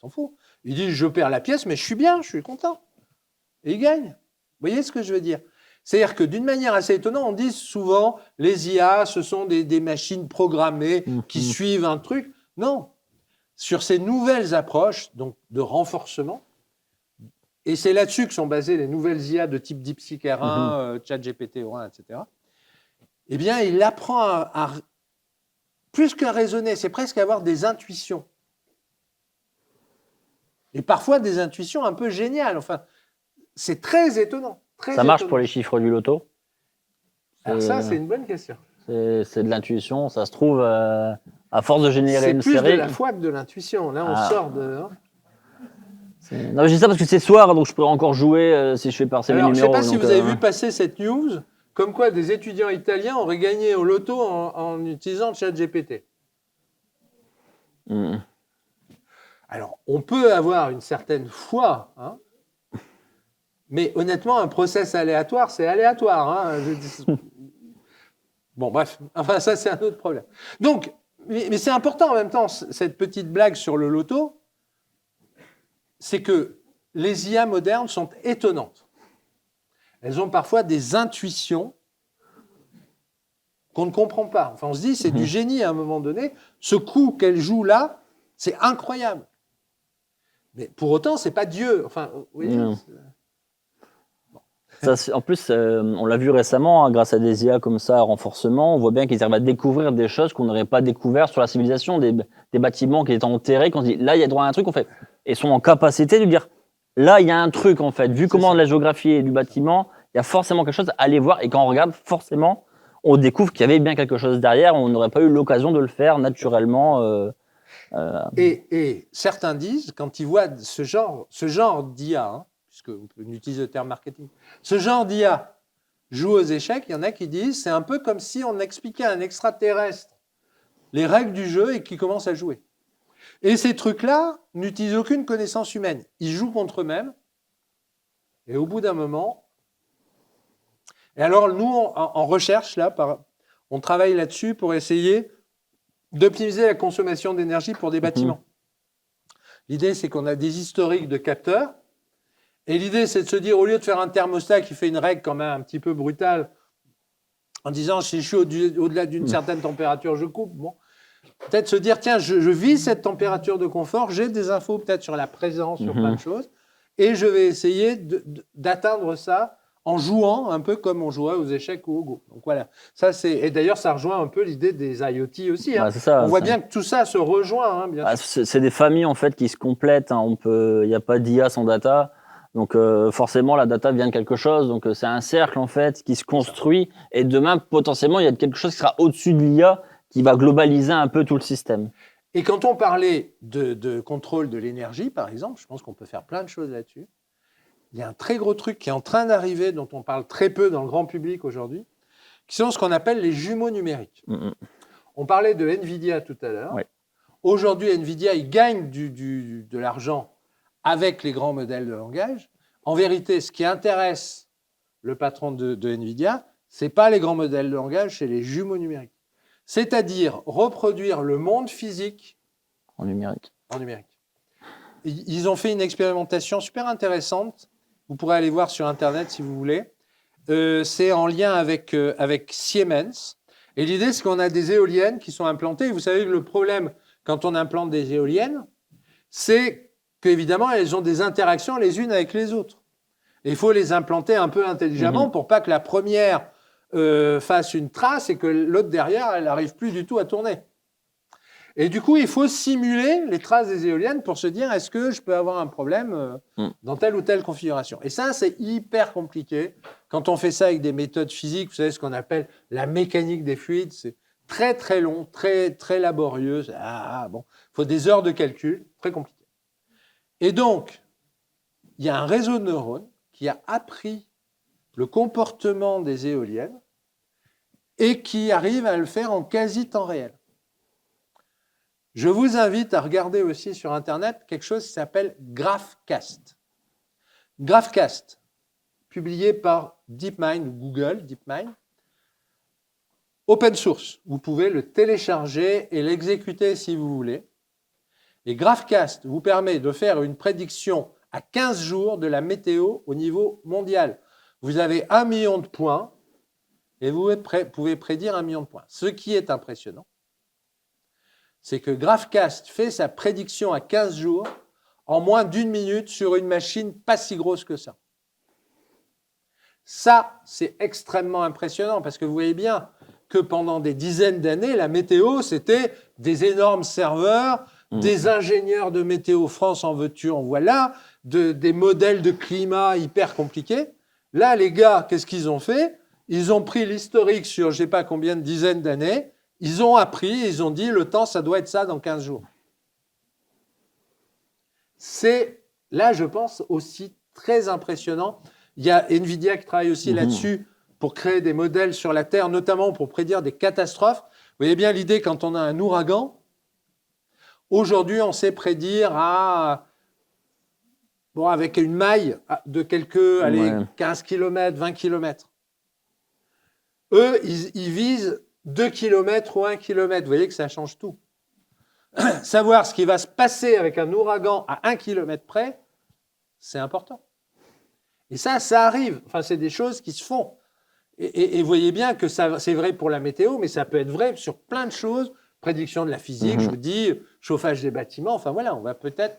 s'en fout. Il dit, je perds la pièce, mais je suis bien, je suis content. Et il gagne. Vous voyez ce que je veux dire? C'est-à-dire que d'une manière assez étonnante, on dit souvent, les IA, ce sont des machines programmées qui suivent un truc. Non. Sur ces nouvelles approches, donc de renforcement, et c'est là-dessus que sont basées les nouvelles IA de type DeepSeek R1, ChatGPT O1, etc. Eh bien, il apprend à plus qu'à raisonner, c'est presque à avoir des intuitions. Et parfois des intuitions un peu géniales. Enfin, c'est très étonnant. Ça marche pour les chiffres du loto? Alors ça, c'est une bonne question. C'est de l'intuition, ça se trouve, à force de générer une série... C'est plus de la foi que de l'intuition. Là, on sort de... Non, je dis ça parce que c'est soir, donc je pourrais encore jouer si je fais passer mes numéros. Je ne sais pas si vous avez vu passer cette news, comme quoi des étudiants italiens auraient gagné au loto en utilisant ChatGPT. Alors, on peut avoir une certaine foi, hein, mais honnêtement, un process aléatoire, c'est aléatoire. Hein. Bon, bref, enfin, ça, c'est un autre problème. Donc, mais c'est important en même temps, cette petite blague sur le loto, c'est que les IA modernes sont étonnantes. Elles ont parfois des intuitions qu'on ne comprend pas. Enfin, on se dit, c'est du génie à un moment donné. Ce coup qu'elles jouent là, c'est incroyable. Mais pour autant, c'est pas Dieu. Enfin, vous voyez, ça, en plus, on l'a vu récemment, hein, grâce à des IA comme ça, renforcement, on voit bien qu'ils arrivent à découvrir des choses qu'on n'aurait pas découvert sur la civilisation, des bâtiments qui étaient enterrés, qu'on se dit, là, il y a droit à un truc, en fait. Et sont en capacité de dire, là, il y a un truc, en fait. Vu comment la géographie est du bâtiment, il y a forcément quelque chose à aller voir. Et quand on regarde, forcément, on découvre qu'il y avait bien quelque chose derrière. On n'aurait pas eu l'occasion de le faire naturellement. Et certains disent, quand ils voient ce genre d'IA, hein, puisqu'on utilise le terme marketing, ce genre d'IA joue aux échecs, il y en a qui disent, c'est un peu comme si on expliquait à un extraterrestre les règles du jeu et qu'il commence à jouer. Et ces trucs-là n'utilisent aucune connaissance humaine. Ils jouent contre eux-mêmes. Et au bout d'un moment... Et alors, nous, en recherche, là, on travaille là-dessus pour essayer d'optimiser la consommation d'énergie pour des bâtiments. L'idée, c'est qu'on a des historiques de capteurs. Et l'idée, c'est de se dire, au lieu de faire un thermostat qui fait une règle quand même un petit peu brutale, en disant, si je suis au-delà d'une certaine température, je coupe. Bon. Peut-être se dire, tiens, je vis cette température de confort, j'ai des infos peut-être sur la présence, sur plein de choses, et je vais essayer d'atteindre ça en jouant un peu comme on jouait aux échecs ou au Go. Donc voilà, et d'ailleurs ça rejoint un peu l'idée des IoT aussi. Hein. On voit bien que tout ça se rejoint. Hein, bien sûr. C'est des familles en fait qui se complètent. Hein. Il n'y a pas d'IA sans data. Donc forcément la data vient de quelque chose. Donc c'est un cercle en fait qui se construit. Et demain potentiellement il y a quelque chose qui sera au-dessus de l'IA qui va globaliser un peu tout le système. Et quand on parlait de contrôle de l'énergie, par exemple, je pense qu'on peut faire plein de choses là-dessus. Il y a un très gros truc qui est en train d'arriver, dont on parle très peu dans le grand public aujourd'hui, qui sont ce qu'on appelle les jumeaux numériques. On parlait de NVIDIA tout à l'heure. Ouais. Aujourd'hui, NVIDIA, il gagne de l'argent avec les grands modèles de langage. En vérité, ce qui intéresse le patron de NVIDIA, ce n'est pas les grands modèles de langage, c'est les jumeaux numériques. C'est-à-dire reproduire le monde physique en numérique. Ils ont fait une expérimentation super intéressante. Vous pourrez aller voir sur Internet si vous voulez. C'est en lien avec Siemens. Et l'idée, c'est qu'on a des éoliennes qui sont implantées. Et vous savez que le problème, quand on implante des éoliennes, c'est qu'évidemment, elles ont des interactions les unes avec les autres. Et il faut les implanter un peu intelligemment pour pas que la première fasse une trace et que l'autre derrière, elle n'arrive plus du tout à tourner. Et du coup, il faut simuler les traces des éoliennes pour se dire, est-ce que je peux avoir un problème dans telle ou telle configuration? Et ça, c'est hyper compliqué. Quand on fait ça avec des méthodes physiques, vous savez ce qu'on appelle la mécanique des fluides, c'est très, très long, très, très laborieux. Bon, il faut des heures de calcul, très compliqué. Et donc, il y a un réseau de neurones qui a appris le comportement des éoliennes et qui arrive à le faire en quasi temps réel. Je vous invite à regarder aussi sur Internet quelque chose qui s'appelle GraphCast. GraphCast, publié par DeepMind ou Google, DeepMind. Open source, vous pouvez le télécharger et l'exécuter si vous voulez. Et GraphCast vous permet de faire une prédiction à 15 jours de la météo au niveau mondial. Vous avez 1 million de points et vous pouvez prédire 1 million de points. Ce qui est impressionnant, c'est que GraphCast fait sa prédiction à 15 jours en moins d'1 minute sur une machine pas si grosse que ça. Ça, c'est extrêmement impressionnant parce que vous voyez bien que pendant des dizaines d'années, la météo, c'était des énormes serveurs, des ingénieurs de Météo France en veux-tu, en voilà, des modèles de climat hyper compliqués. Là, les gars, qu'est-ce qu'ils ont fait? Ils ont pris l'historique sur je ne sais pas combien de dizaines d'années, ils ont appris, ils ont dit le temps, ça doit être ça dans 15 jours. C'est, là, je pense, aussi très impressionnant. Il y a NVIDIA qui travaille aussi là-dessus pour créer des modèles sur la Terre, notamment pour prédire des catastrophes. Vous voyez bien l'idée quand on a un ouragan. Aujourd'hui, on sait prédire avec une maille de quelques 15 km, 20 km. Eux, ils visent 2 km ou 1 km. Vous voyez que ça change tout. Savoir ce qui va se passer avec un ouragan à 1 km près, c'est important. Et ça arrive. Enfin, c'est des choses qui se font. Et vous voyez bien que ça, c'est vrai pour la météo, mais ça peut être vrai sur plein de choses. Prédiction de la physique, je vous dis, chauffage des bâtiments. Enfin voilà, on va peut-être...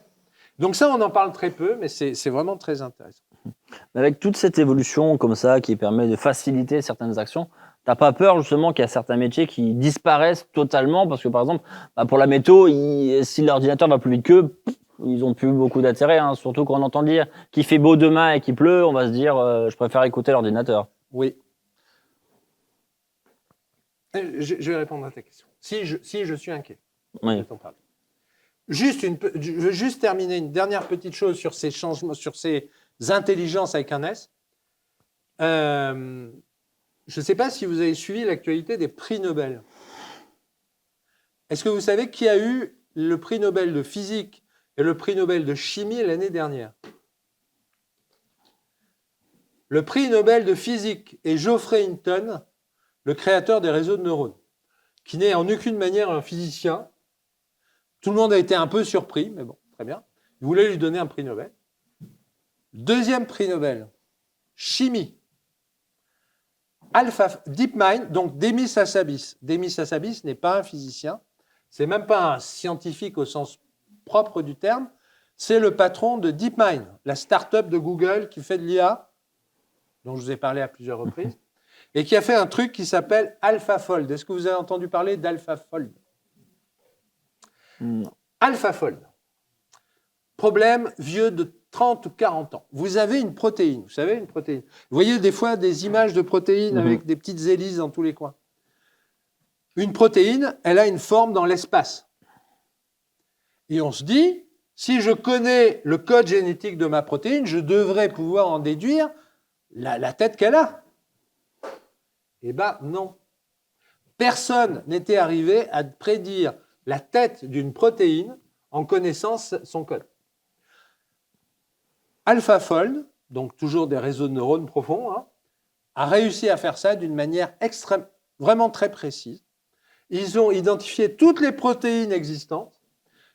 Donc ça, on en parle très peu, mais c'est vraiment très intéressant. Avec toute cette évolution comme ça, qui permet de faciliter certaines actions, t'as pas peur justement qu'il y a certains métiers qui disparaissent totalement? Parce que par exemple, pour la météo, si l'ordinateur va plus vite qu'eux, ils ont plus beaucoup d'intérêt. Hein. Surtout quand on entend dire qu'il fait beau demain et qu'il pleut, on va se dire je préfère écouter l'ordinateur. Oui. Je vais répondre à ta question. Si je suis inquiet, oui. je t'en parle. Je veux juste terminer une dernière petite chose sur ces changements, sur ces intelligences avec un S. Je ne sais pas si vous avez suivi l'actualité des prix Nobel. Est-ce que vous savez qui a eu le prix Nobel de physique et le prix Nobel de chimie l'année dernière? Le prix Nobel de physique est Geoffrey Hinton, le créateur des réseaux de neurones, qui n'est en aucune manière un physicien. Tout le monde a été un peu surpris, mais bon, très bien. Il voulait lui donner un prix Nobel. Deuxième prix Nobel, chimie. DeepMind, donc Demis Hassabis. Demis Hassabis n'est pas un physicien, c'est même pas un scientifique au sens propre du terme, c'est le patron de DeepMind, la start-up de Google qui fait de l'IA, dont je vous ai parlé à plusieurs reprises, et qui a fait un truc qui s'appelle AlphaFold. Est-ce que vous avez entendu parler d'AlphaFold? Non. AlphaFold. Problème vieux de 30 ou 40 ans. Vous avez une protéine, vous savez, une protéine. Vous voyez des fois des images de protéines avec des petites hélices dans tous les coins. Une protéine, elle a une forme dans l'espace. Et on se dit, si je connais le code génétique de ma protéine, je devrais pouvoir en déduire la tête qu'elle a. Eh bien, non. Personne n'était arrivé à prédire la tête d'une protéine en connaissant son code. AlphaFold, donc toujours des réseaux de neurones profonds, a réussi à faire ça d'une manière vraiment très précise. Ils ont identifié toutes les protéines existantes,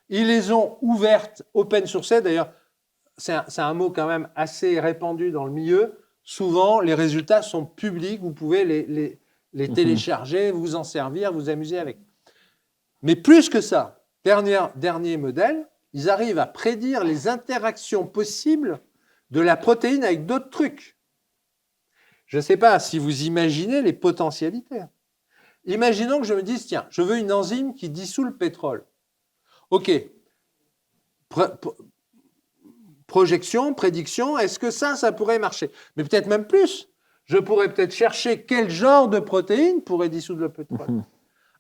ils les ont ouvertes open source. D'ailleurs, c'est un mot quand même assez répandu dans le milieu. Souvent, les résultats sont publics, vous pouvez les télécharger, vous en servir, vous amuser avec. Mais plus que ça, dernier modèle, ils arrivent à prédire les interactions possibles de la protéine avec d'autres trucs. Je ne sais pas si vous imaginez les potentialités. Imaginons que je me dise, tiens, je veux une enzyme qui dissout le pétrole. OK. Projection, prédiction, est-ce que ça pourrait marcher? Mais peut-être même plus. Je pourrais peut-être chercher quel genre de protéine pourrait dissoudre le pétrole.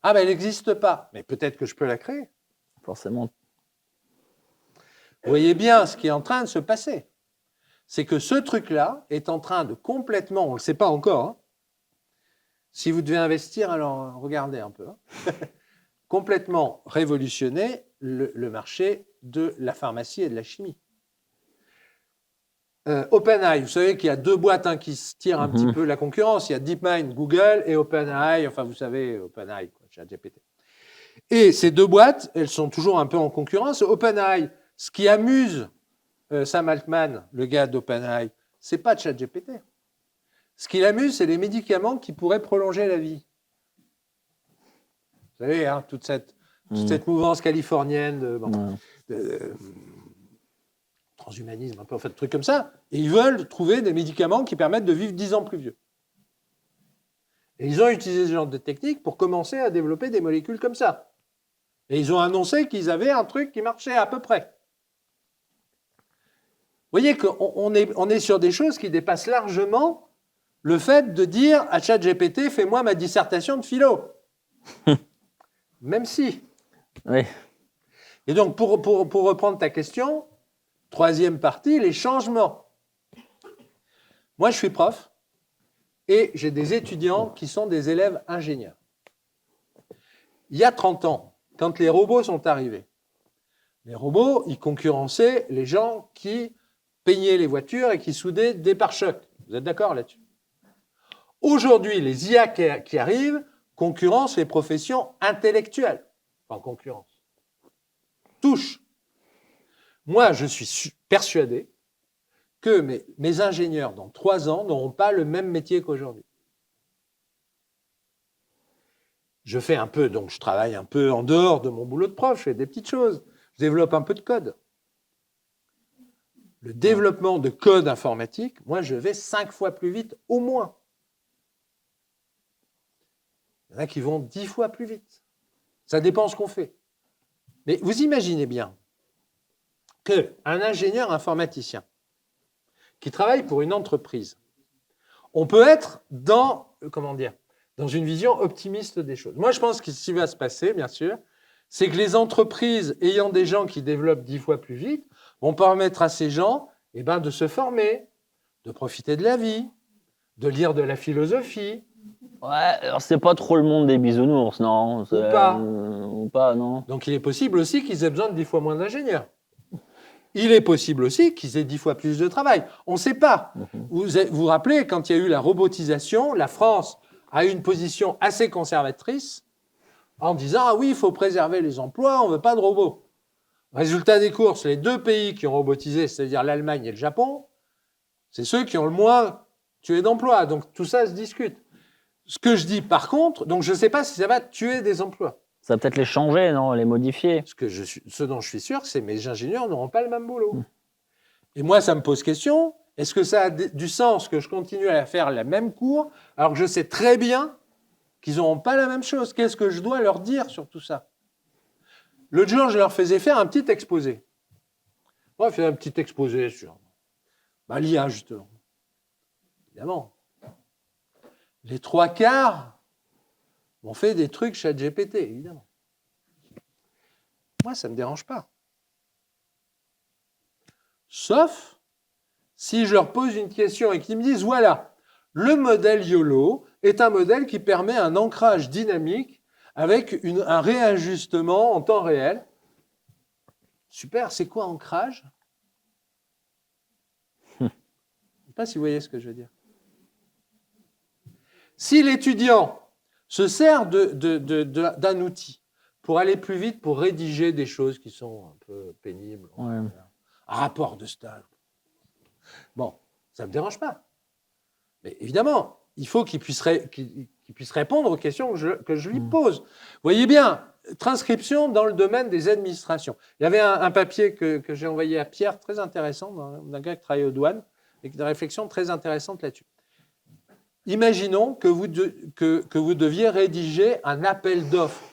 Ah ben elle n'existe pas, mais peut-être que je peux la créer. Forcément. Vous voyez bien ce qui est en train de se passer. C'est que ce truc-là est en train de complètement, on ne le sait pas encore, si vous devez investir, alors regardez un peu, complètement révolutionner le marché de la pharmacie et de la chimie. OpenAI, vous savez qu'il y a deux boîtes qui se tirent un petit peu la concurrence. Il y a DeepMind, Google et OpenAI. Enfin, vous savez, OpenAI, ChatGPT. Et ces deux boîtes, elles sont toujours un peu en concurrence. OpenAI, ce qui amuse Sam Altman, le gars d'OpenAI, c'est pas ChatGPT. Ce qui l'amuse, c'est les médicaments qui pourraient prolonger la vie. Vous savez, hein, toute cette mouvance californienne de transhumanisme, un peu, en fait, trucs comme ça. Et ils veulent trouver des médicaments qui permettent de vivre 10 ans plus vieux. Et ils ont utilisé ce genre de technique pour commencer à développer des molécules comme ça. Et ils ont annoncé qu'ils avaient un truc qui marchait à peu près. Vous voyez qu'on est sur des choses qui dépassent largement le fait de dire à ChatGPT, fais-moi ma dissertation de philo. Même si. Oui. Et donc, pour reprendre ta question, troisième partie, les changements. Moi, je suis prof et j'ai des étudiants qui sont des élèves ingénieurs. Il y a 30 ans, quand les robots sont arrivés, les robots, ils concurrençaient les gens qui peignaient les voitures et qui soudaient des pare-chocs. Vous êtes d'accord là-dessus? Aujourd'hui, les IA qui arrivent concurrencent les professions intellectuelles. Enfin, concurrence. Touche. Moi, je suis persuadé que mes ingénieurs, dans 3 ans, n'auront pas le même métier qu'aujourd'hui. Je travaille un peu en dehors de mon boulot de prof, je fais des petites choses. Je développe un peu de code. Le développement de code informatique, moi, je vais 5 fois plus vite, au moins. Il y en a qui vont 10 fois plus vite. Ça dépend ce qu'on fait. Mais vous imaginez bien qu'un ingénieur informaticien qui travaille pour une entreprise, on peut être dans une vision optimiste des choses. Moi, je pense que ce qui va se passer, bien sûr, c'est que les entreprises ayant des gens qui développent 10 fois plus vite vont permettre à ces gens de se former, de profiter de la vie, de lire de la philosophie. Ouais, alors c'est pas trop le monde des bisounours, non? Ou pas, non. Donc il est possible aussi qu'ils aient besoin de 10 fois moins d'ingénieurs. Il est possible aussi qu'ils aient 10 fois plus de travail. On ne sait pas. Vous vous rappelez, quand il y a eu la robotisation, la France a eu une position assez conservatrice en disant « Ah oui, il faut préserver les emplois, on ne veut pas de robots ». Résultat des courses, les 2 pays qui ont robotisé, c'est-à-dire l'Allemagne et le Japon, c'est ceux qui ont le moins tué d'emplois. Donc tout ça se discute. Ce que je dis par contre, donc je ne sais pas si ça va tuer des emplois. Ça va peut-être les changer, non? Les modifier. Ce dont je suis sûr, c'est que mes ingénieurs n'auront pas le même boulot. Et moi, ça me pose question, est-ce que ça a du sens que je continue à faire la même cour alors que je sais très bien qu'ils n'auront pas la même chose? Qu'est-ce que je dois leur dire sur tout ça? L'autre jour, je leur faisais faire un petit exposé. On va faire un petit exposé sur l'IA, justement. Évidemment. Les 3/4 m'ont fait des trucs ChatGPT, évidemment. Moi, ça ne me dérange pas. Sauf si je leur pose une question et qu'ils me disent, voilà, le modèle YOLO est un modèle qui permet un ancrage dynamique avec un réajustement en temps réel. Super, c'est quoi ancrage? Je ne sais pas si vous voyez ce que je veux dire. Si l'étudiant se sert d'un outil pour aller plus vite, pour rédiger des choses qui sont un peu pénibles, un rapport de stage, bon, ça ne me dérange pas. Mais évidemment, il faut qu'il puisse répondre aux questions que je lui pose. Vous voyez bien, transcription dans le domaine des administrations. Il y avait un papier que j'ai envoyé à Pierre, très intéressant, d'un gars qui travaille aux douanes, avec des réflexions très intéressantes là-dessus. Imaginons que vous deviez rédiger un appel d'offres.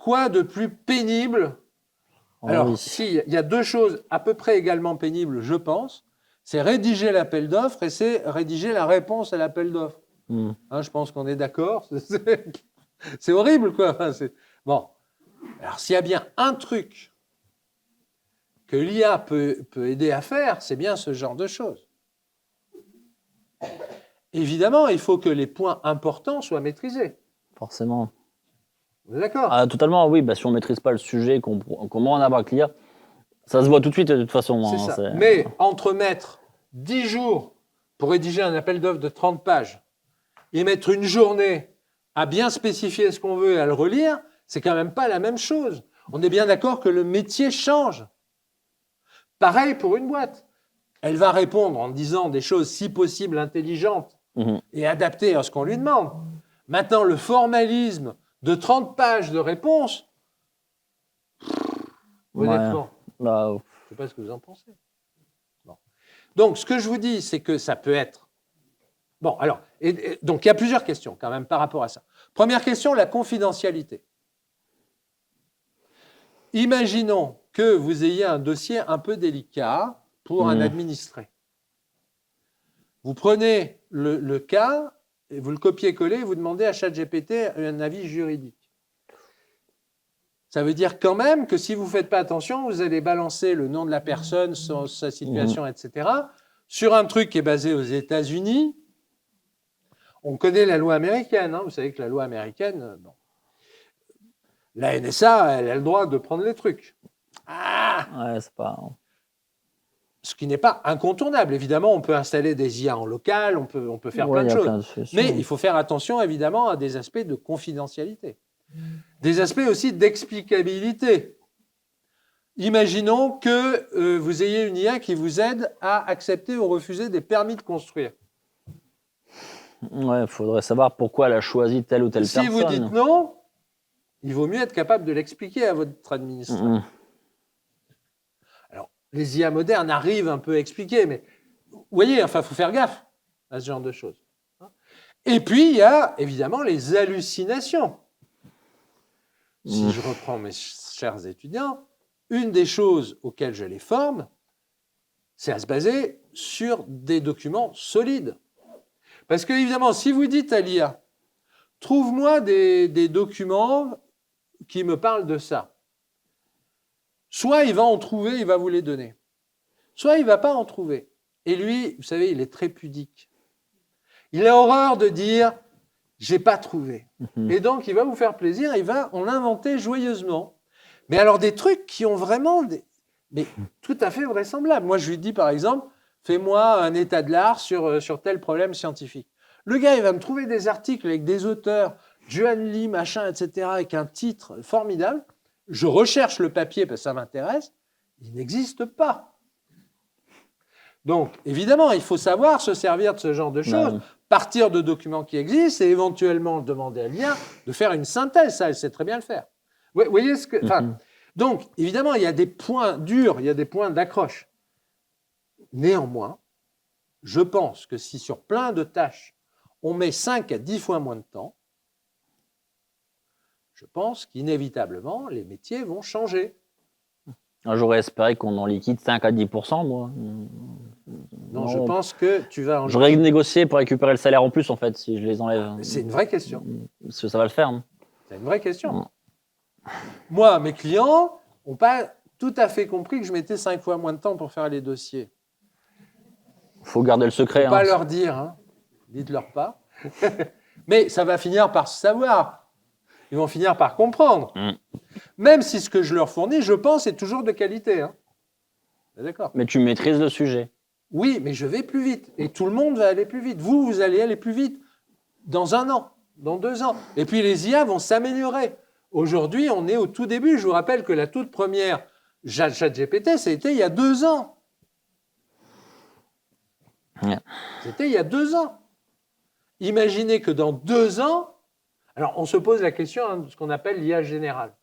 Quoi de plus pénible? Alors, il y a 2 choses à peu près également pénibles, je pense. C'est rédiger l'appel d'offres et c'est rédiger la réponse à l'appel d'offres. Je pense qu'on est d'accord. C'est horrible, quoi. Bon. Alors, s'il y a bien un truc que l'IA peut aider à faire, c'est bien ce genre de choses. Évidemment, il faut que les points importants soient maîtrisés. Forcément. Vous êtes d'accord? Totalement, oui. Si on ne maîtrise pas le sujet, comment on abat l'IA, ça se voit tout de suite de toute façon. C'est ça. Mais entre mettre 10 jours pour rédiger un appel d'offres de 30 pages et mettre une journée à bien spécifier ce qu'on veut et à le relire, c'est quand même pas la même chose. On est bien d'accord que le métier change. Pareil pour une boîte. Elle va répondre en disant des choses si possible intelligentes et adaptées à ce qu'on lui demande. Maintenant, le formalisme de 30 pages de réponse, honnêtement, je ne sais pas ce que vous en pensez. Bon. Donc, ce que je vous dis, c'est que ça peut être... Bon, alors, donc il y a plusieurs questions quand même par rapport à ça. Première question, la confidentialité. Imaginons que vous ayez un dossier un peu délicat pour un administré. Vous prenez le cas, et vous le copiez-collez, et vous demandez à ChatGPT un avis juridique. Ça veut dire quand même que si vous ne faites pas attention, vous allez balancer le nom de la personne, sa situation, etc., sur un truc qui est basé aux États-Unis. On connaît la loi américaine, hein, vous savez que la loi américaine, bon. La NSA, elle a le droit de prendre les trucs. Ouais, c'est pas... Ce qui n'est pas incontournable. Évidemment, on peut installer des IA en local, on peut faire plein de choses. Mais il faut faire attention, évidemment, à des aspects de confidentialité. Des aspects aussi d'explicabilité. Imaginons que vous ayez une IA qui vous aide à accepter ou refuser des permis de construire. Ouais, il faudrait savoir pourquoi elle a choisi telle ou telle personne. Si vous dites non, il vaut mieux être capable de l'expliquer à votre administrateur. Alors, les IA modernes arrivent un peu à expliquer, mais vous voyez, enfin, il faut faire gaffe à ce genre de choses. Et puis, il y a évidemment les hallucinations. Si je reprends mes chers étudiants, une des choses auxquelles je les forme, c'est à se baser sur des documents solides. Parce que, évidemment, si vous dites à l'IA, trouve-moi des documents qui me parlent de ça, soit il va en trouver, il va vous les donner, soit il ne va pas en trouver. Et lui, vous savez, il est très pudique. Il a horreur de dire « j'ai pas trouvé ». Et donc, il va vous faire plaisir, il va en inventer joyeusement. Mais alors, des trucs qui ont vraiment... mais tout à fait vraisemblables. Moi, je lui dis, par exemple, fais-moi un état de l'art sur tel problème scientifique. Le gars, il va me trouver des articles avec des auteurs, Juan Lee, machin, etc., avec un titre formidable. Je recherche le papier parce que ça m'intéresse. Il n'existe pas. Donc, évidemment, il faut savoir se servir de ce genre de choses, partir de documents qui existent et éventuellement demander à l'IA de faire une synthèse. Ça, elle sait très bien le faire. Vous voyez ce que... Donc, évidemment, il y a des points durs, il y a des points d'accroche. Néanmoins, je pense que si sur plein de tâches, on met 5 à 10 fois moins de temps, je pense qu'inévitablement, les métiers vont changer. J'aurais espéré qu'on en liquide 5 à 10%, moi. Non, je pense que tu vas en... J'aurais négocié pour récupérer le salaire en plus, en fait, si je les enlève. C'est une vraie question. Parce que ça va le faire. Hein. C'est une vraie question. Moi, mes clients n'ont pas tout à fait compris que je mettais 5 fois moins de temps pour faire les dossiers. Il faut garder le secret. Faut pas leur dire, hein. Dites-leur pas. Mais ça va finir par se savoir. Ils vont finir par comprendre. Même si ce que je leur fournis, je pense, est toujours de qualité. Hein. D'accord. Mais tu maîtrises le sujet. Oui, mais je vais plus vite. Et tout le monde va aller plus vite. Vous allez aller plus vite dans 1 an, dans 2 ans. Et puis les IA vont s'améliorer. Aujourd'hui, on est au tout début. Je vous rappelle que la toute première ChatGPT, c'était il y a 2 ans. C'était il y a 2 ans. Imaginez que dans 2 ans, alors on se pose la question de ce qu'on appelle l'IA générale.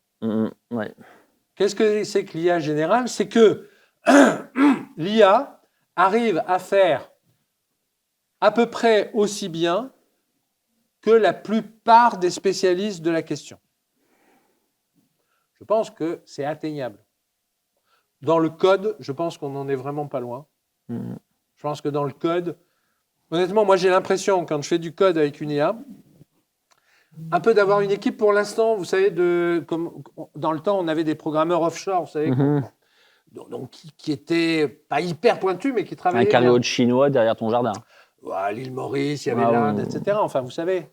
Ouais. Qu'est-ce que c'est que l'IA générale? C'est que l'IA arrive à faire à peu près aussi bien que la plupart des spécialistes de la question. Je pense que c'est atteignable. Dans le code, je pense qu'on n'en est vraiment pas loin. Je pense que dans le code, honnêtement, moi j'ai l'impression, quand je fais du code avec une IA, un peu d'avoir une équipe pour l'instant, vous savez, comme dans le temps, on avait des programmeurs offshore, vous savez, donc, qui étaient pas hyper pointus, mais qui travaillaient. Un cargo de chinois derrière ton jardin. À l'île Maurice, il y avait l'Inde, etc. Enfin, vous savez.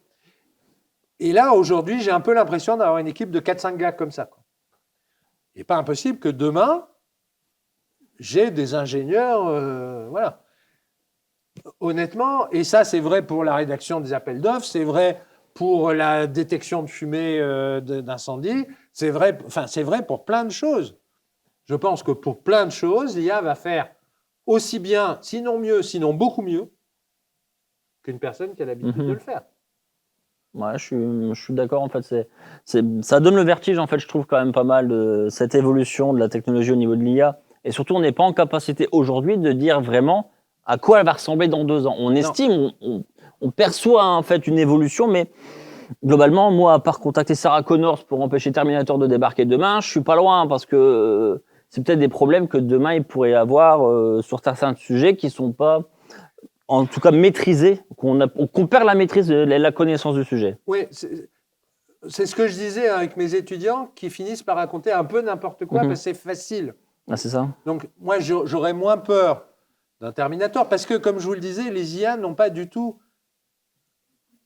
Et là, aujourd'hui, j'ai un peu l'impression d'avoir une équipe de 4-5 gars comme ça. Il n'est pas impossible que demain, j'ai des ingénieurs, voilà. honnêtement, et ça c'est vrai pour la rédaction des appels d'offres, c'est vrai pour la détection de fumée d'incendie, c'est vrai pour plein de choses. Je pense que pour plein de choses, l'IA va faire aussi bien, sinon mieux, sinon beaucoup mieux, qu'une personne qui a l'habitude de le faire. Ouais, je suis d'accord. En fait, ça donne le vertige. En fait, je trouve quand même pas mal de cette évolution de la technologie au niveau de l'IA. Et surtout, on n'est pas en capacité aujourd'hui de dire vraiment à quoi elle va ressembler dans 2 ans. On estime, on perçoit en fait une évolution, mais globalement, moi, à part contacter Sarah Connors pour empêcher Terminator de débarquer demain, je suis pas loin parce que c'est peut-être des problèmes que demain il pourrait y avoir sur certains sujets qui sont pas, en tout cas, maîtrisés, qu'on perd la maîtrise, la connaissance du sujet. Oui, c'est ce que je disais avec mes étudiants qui finissent par raconter un peu n'importe quoi parce que c'est facile. Ah, c'est ça. Donc, moi, j'aurais moins peur d'un Terminator parce que, comme je vous le disais, les IA n'ont pas du tout.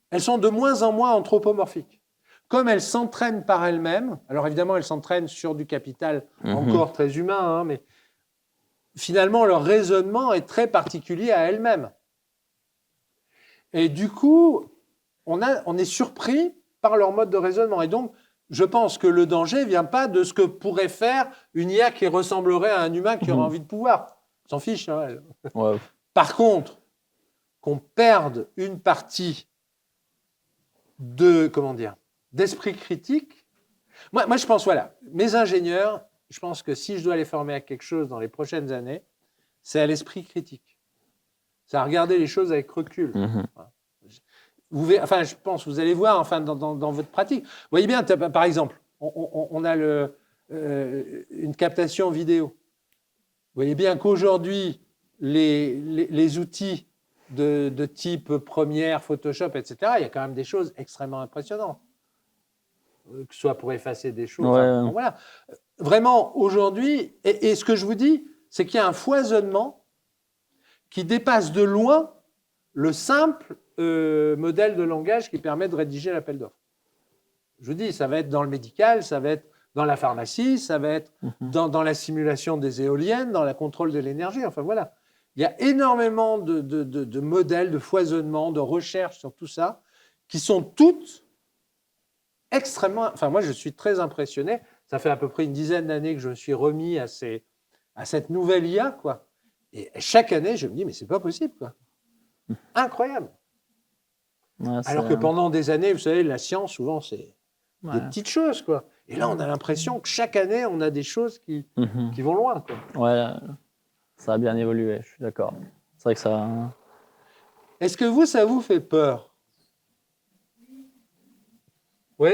Elles sont de moins en moins anthropomorphiques. Comme elles s'entraînent par elles-mêmes, alors évidemment, elles s'entraînent sur du capital encore très humain, hein, mais finalement, leur raisonnement est très particulier à elles-mêmes. Et du coup, on est surpris par leur mode de raisonnement. Et donc, je pense que le danger ne vient pas de ce que pourrait faire une IA qui ressemblerait à un humain qui aurait envie de pouvoir. On s'en fiche. Hein, elle. Ouais. Par contre, qu'on perde une partie d'esprit critique. Moi, je pense, voilà, mes ingénieurs, je pense que si je dois les former à quelque chose dans les prochaines années, c'est à l'esprit critique. C'est à regarder les choses avec recul. Je pense, vous allez voir, dans votre pratique. Vous voyez bien, par exemple, on a une captation vidéo. Vous voyez bien qu'aujourd'hui, les outils de type Premiere, Photoshop, etc., il y a quand même des choses extrêmement impressionnantes. Que ce soit pour effacer des choses. Ouais. Bon, voilà. Vraiment, aujourd'hui, et ce que je vous dis, c'est qu'il y a un foisonnement qui dépasse de loin le simple modèle de langage qui permet de rédiger l'appel d'offres. Je vous dis, ça va être dans le médical, ça va être dans la pharmacie, ça va être dans la simulation des éoliennes, dans le contrôle de l'énergie. Enfin voilà. Il y a énormément de modèles, de foisonnement, de recherches sur tout ça, qui sont toutes extrêmement... Enfin, moi, je suis très impressionné. Ça fait à peu près une dizaine d'années que je me suis remis à cette nouvelle IA, quoi. Et chaque année, je me dis, mais c'est pas possible, quoi. Incroyable. Ouais, alors que pendant des années, vous savez, la science, souvent, c'est des petites choses, quoi. Et là, on a l'impression que chaque année, on a des choses qui vont loin, quoi. Ouais, ça a bien évolué, je suis d'accord. C'est vrai que ça... Est-ce que ça vous fait peur? Oui?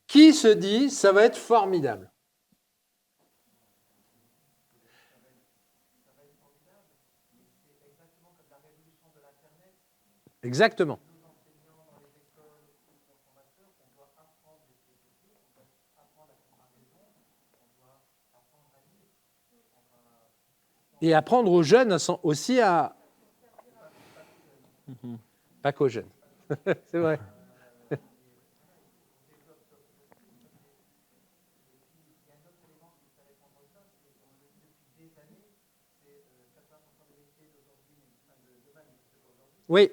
Qui se dit, ça va être formidable? Exactement. Et apprendre aux jeunes aussi à... Pas qu'aux jeunes. C'est vrai. Oui.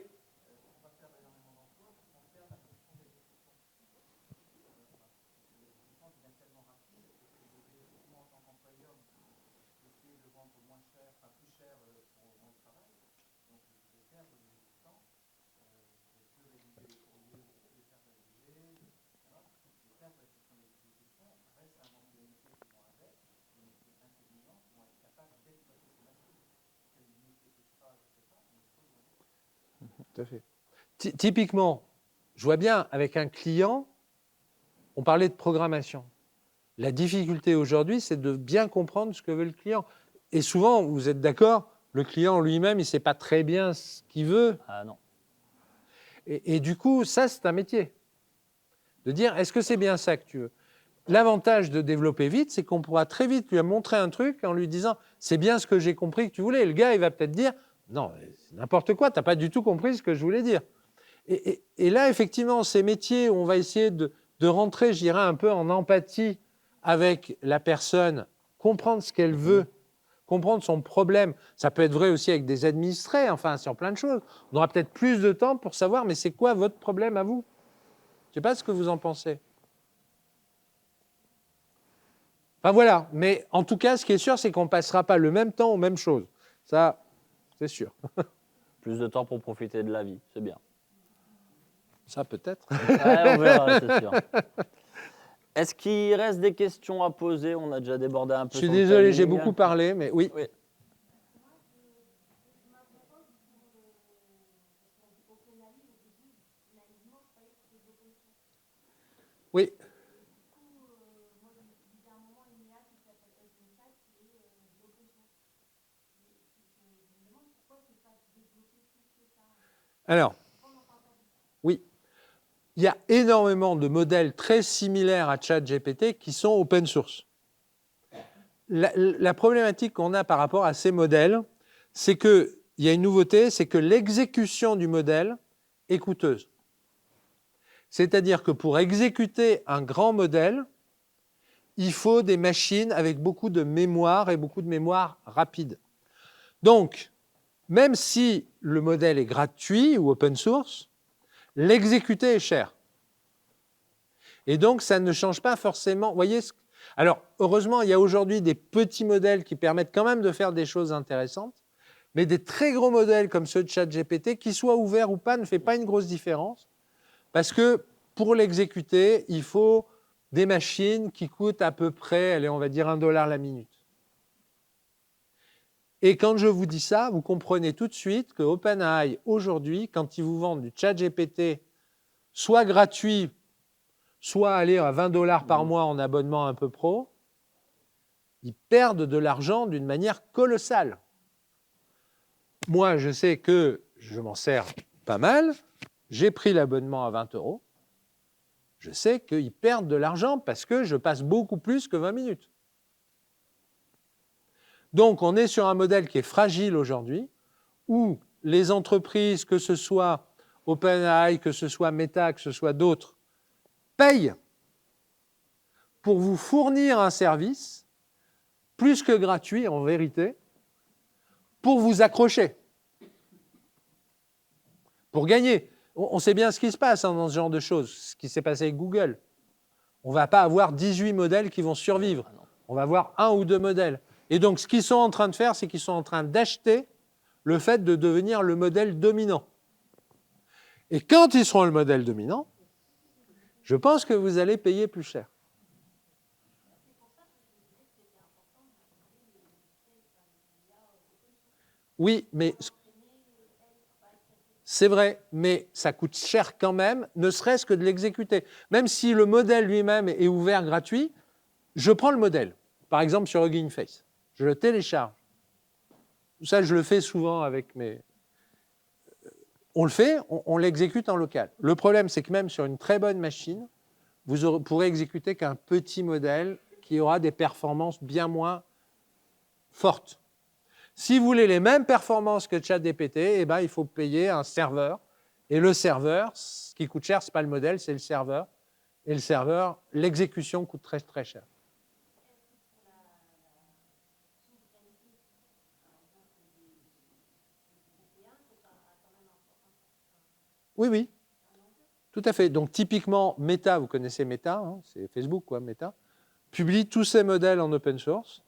Tout à fait. Typiquement, je vois bien avec un client, on parlait de programmation. La difficulté aujourd'hui, c'est de bien comprendre ce que veut le client. Et souvent, vous êtes d'accord, le client lui-même, il ne sait pas très bien ce qu'il veut. Ah non. Et du coup, ça, c'est un métier. De dire, est-ce que c'est bien ça que tu veux? L'avantage de développer vite, c'est qu'on pourra très vite lui montrer un truc en lui disant, c'est bien ce que j'ai compris que tu voulais. Et le gars, il va peut-être dire, non, c'est n'importe quoi, tu n'as pas du tout compris ce que je voulais dire. Et là, effectivement, ces métiers où on va essayer de rentrer, je dirais, un peu en empathie avec la personne, comprendre ce qu'elle veut, comprendre son problème. Ça peut être vrai aussi avec des administrés, enfin, sur plein de choses. On aura peut-être plus de temps pour savoir, mais c'est quoi votre problème à vous? Je ne sais pas ce que vous en pensez. Enfin voilà, mais en tout cas, ce qui est sûr, c'est qu'on ne passera pas le même temps aux mêmes choses. Ça, c'est sûr. Plus de temps pour profiter de la vie, c'est bien. Ça, peut-être. Ouais, on verra, c'est sûr. Est-ce qu'il reste des questions à poser? On a déjà débordé un peu. Je suis sur le désolé, j'ai timing. beaucoup parlé, mais oui. Oui. Oui. Alors, oui, il y a énormément de modèles très similaires à ChatGPT qui sont open source. La problématique qu'on a par rapport à ces modèles, c'est qu'il y a une nouveauté, c'est que l'exécution du modèle est coûteuse. C'est-à-dire que pour exécuter un grand modèle, il faut des machines avec beaucoup de mémoire et beaucoup de mémoire rapide. Donc, même si le modèle est gratuit ou open source, l'exécuter est cher. Et donc, ça ne change pas forcément. Vous voyez, alors, heureusement, il y a aujourd'hui des petits modèles qui permettent quand même de faire des choses intéressantes, mais des très gros modèles comme ceux de ChatGPT, qu'ils soient ouverts ou pas, ne fait pas une grosse différence, parce que pour l'exécuter, il faut des machines qui coûtent à peu près, allez, on va dire $1 la minute. Et quand je vous dis ça, vous comprenez tout de suite que OpenAI, aujourd'hui, quand ils vous vendent du ChatGPT, soit gratuit, soit aller à $20 par mois en abonnement un peu pro, ils perdent de l'argent d'une manière colossale. Moi, je sais que je m'en sers pas mal. J'ai pris l'abonnement à 20 €. Je sais qu'ils perdent de l'argent parce que je passe beaucoup plus que 20 minutes. Donc, on est sur un modèle qui est fragile aujourd'hui, où les entreprises, que ce soit OpenAI, que ce soit Meta, que ce soit d'autres, payent pour vous fournir un service plus que gratuit en vérité, pour vous accrocher, pour gagner. On sait bien ce qui se passe dans ce genre de choses, ce qui s'est passé avec Google. On ne va pas avoir 18 modèles qui vont survivre. On va avoir 1 ou 2 modèles. Et donc, ce qu'ils sont en train de faire, c'est qu'ils sont en train d'acheter le fait de devenir le modèle dominant. Et quand ils seront le modèle dominant, je pense que vous allez payer plus cher. Oui, mais c'est vrai, mais ça coûte cher quand même, ne serait-ce que de l'exécuter. Même si le modèle lui-même est ouvert, gratuit, je prends le modèle. Par exemple, sur Hugging Face. Je le télécharge. Ça, je le fais souvent avec mes... On le fait, on l'exécute en local. Le problème, c'est que même sur une très bonne machine, vous pourrez exécuter qu'un petit modèle qui aura des performances bien moins fortes. Si vous voulez les mêmes performances que ChatGPT, eh ben, il faut payer un serveur. Et le serveur, ce qui coûte cher, ce n'est pas le modèle, c'est le serveur. Et le serveur, l'exécution coûte très, très cher. Oui, oui, tout à fait. Donc, typiquement, Meta, vous connaissez Meta, hein, c'est Facebook, quoi, Meta, publie tous ces modèles en open source.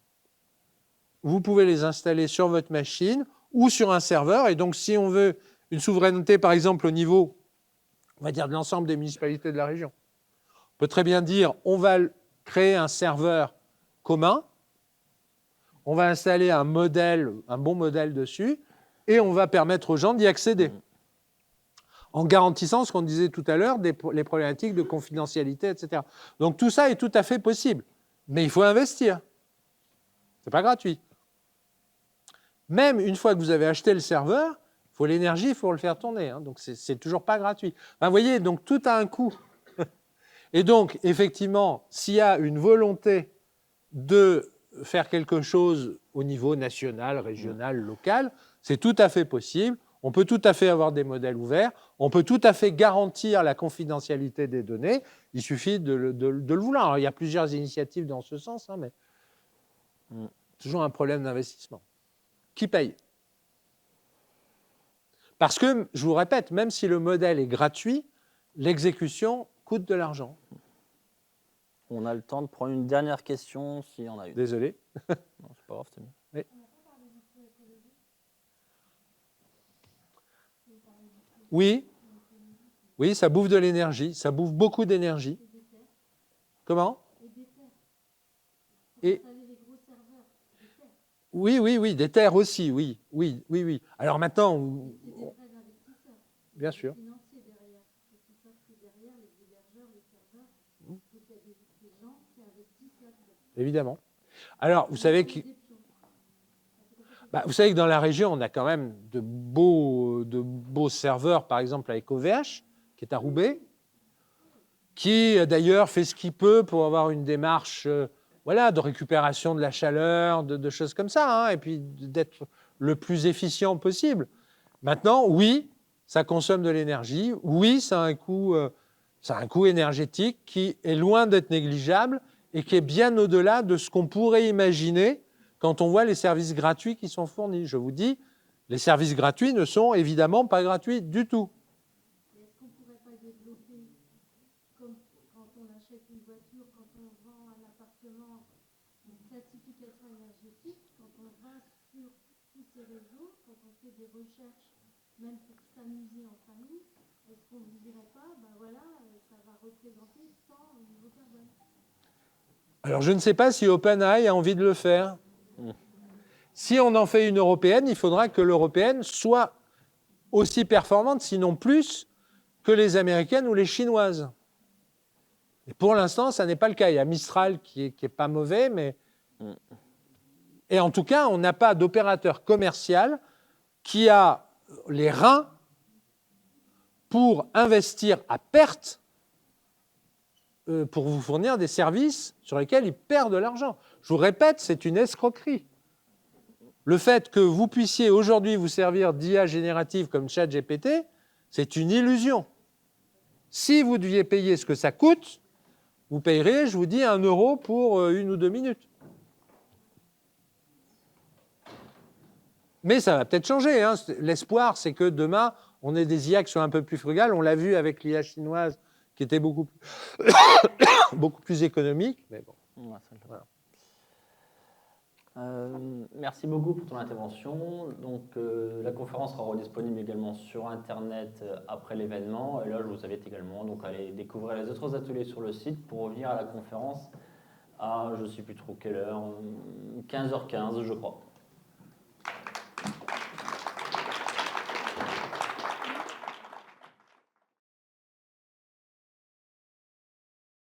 Vous pouvez les installer sur votre machine ou sur un serveur. Et donc, si on veut une souveraineté, par exemple, au niveau, on va dire, de l'ensemble des municipalités de la région, on peut très bien dire, on va créer un serveur commun, on va installer un modèle, un bon modèle dessus, et on va permettre aux gens d'y accéder. En garantissant ce qu'on disait tout à l'heure, les problématiques de confidentialité, etc. Donc tout ça est tout à fait possible, mais il faut investir. Ce n'est pas gratuit. Même une fois que vous avez acheté le serveur, il faut l'énergie, il faut le faire tourner. Hein, donc c'est toujours pas gratuit. Enfin, vous voyez, donc tout a un coût. Et donc, effectivement, s'il y a une volonté de faire quelque chose au niveau national, régional, local, c'est tout à fait possible. On peut tout à fait avoir des modèles ouverts, on peut tout à fait garantir la confidentialité des données, il suffit de le vouloir. Alors, il y a plusieurs initiatives dans ce sens, hein, mais Toujours un problème d'investissement. Qui paye? Parce que, je vous répète, même si le modèle est gratuit, l'exécution coûte de l'argent. On a le temps de prendre une dernière question s'il y en a une. Désolé. Non, c'est pas grave, c'est mieux. Oui. Oui. Oui, ça bouffe de l'énergie. Ça bouffe beaucoup d'énergie. Comment? Et oui, oui, oui, des terres aussi, oui, oui, oui, oui. Alors maintenant, bien sûr. Évidemment. Alors, vous savez que dans la région, on a quand même de beaux serveurs, par exemple avec OVH, qui est à Roubaix, qui d'ailleurs fait ce qu'il peut pour avoir une démarche de récupération de la chaleur, de choses comme ça, hein, et puis d'être le plus efficient possible. Maintenant, oui, ça consomme de l'énergie, oui, ça a un coût énergétique qui est loin d'être négligeable et qui est bien au-delà de ce qu'on pourrait imaginer quand on voit les services gratuits qui sont fournis. Je vous dis, les services gratuits ne sont évidemment pas gratuits du tout. Est-ce qu'on ne pourrait pas développer, comme quand on achète une voiture, quand on vend un appartement, une classification énergétique, quand on va sur tous ces réseaux, quand on fait des recherches, même pour s'amuser en famille, est-ce qu'on ne vous dirait pas, ça va représenter tant au niveau carbone? Alors, je ne sais pas si OpenAI a envie de le faire. Si on en fait une européenne, il faudra que l'européenne soit aussi performante, sinon plus, que les américaines ou les chinoises. Et pour l'instant, ça n'est pas le cas. Il y a Mistral qui est pas mauvais, mais... Et en tout cas, on n'a pas d'opérateur commercial qui a les reins pour investir à perte pour vous fournir des services sur lesquels il perd de l'argent. Je vous répète, c'est une escroquerie. Le fait que vous puissiez aujourd'hui vous servir d'IA générative comme ChatGPT, c'est une illusion. Si vous deviez payer ce que ça coûte, vous payeriez, je vous dis, 1 euro pour 1 ou 2 minutes. Mais ça va peut-être changer. Hein. L'espoir, c'est que demain, on ait des IA qui soient un peu plus frugales. On l'a vu avec l'IA chinoise qui était beaucoup plus économique. Mais bon. Ouais, voilà. Merci beaucoup pour ton intervention. Donc, la conférence sera redisponible également sur Internet après l'événement. Et là, je vous invite également donc, à aller découvrir les autres ateliers sur le site pour revenir à la conférence à, je ne sais plus trop quelle heure, 15h15, je crois.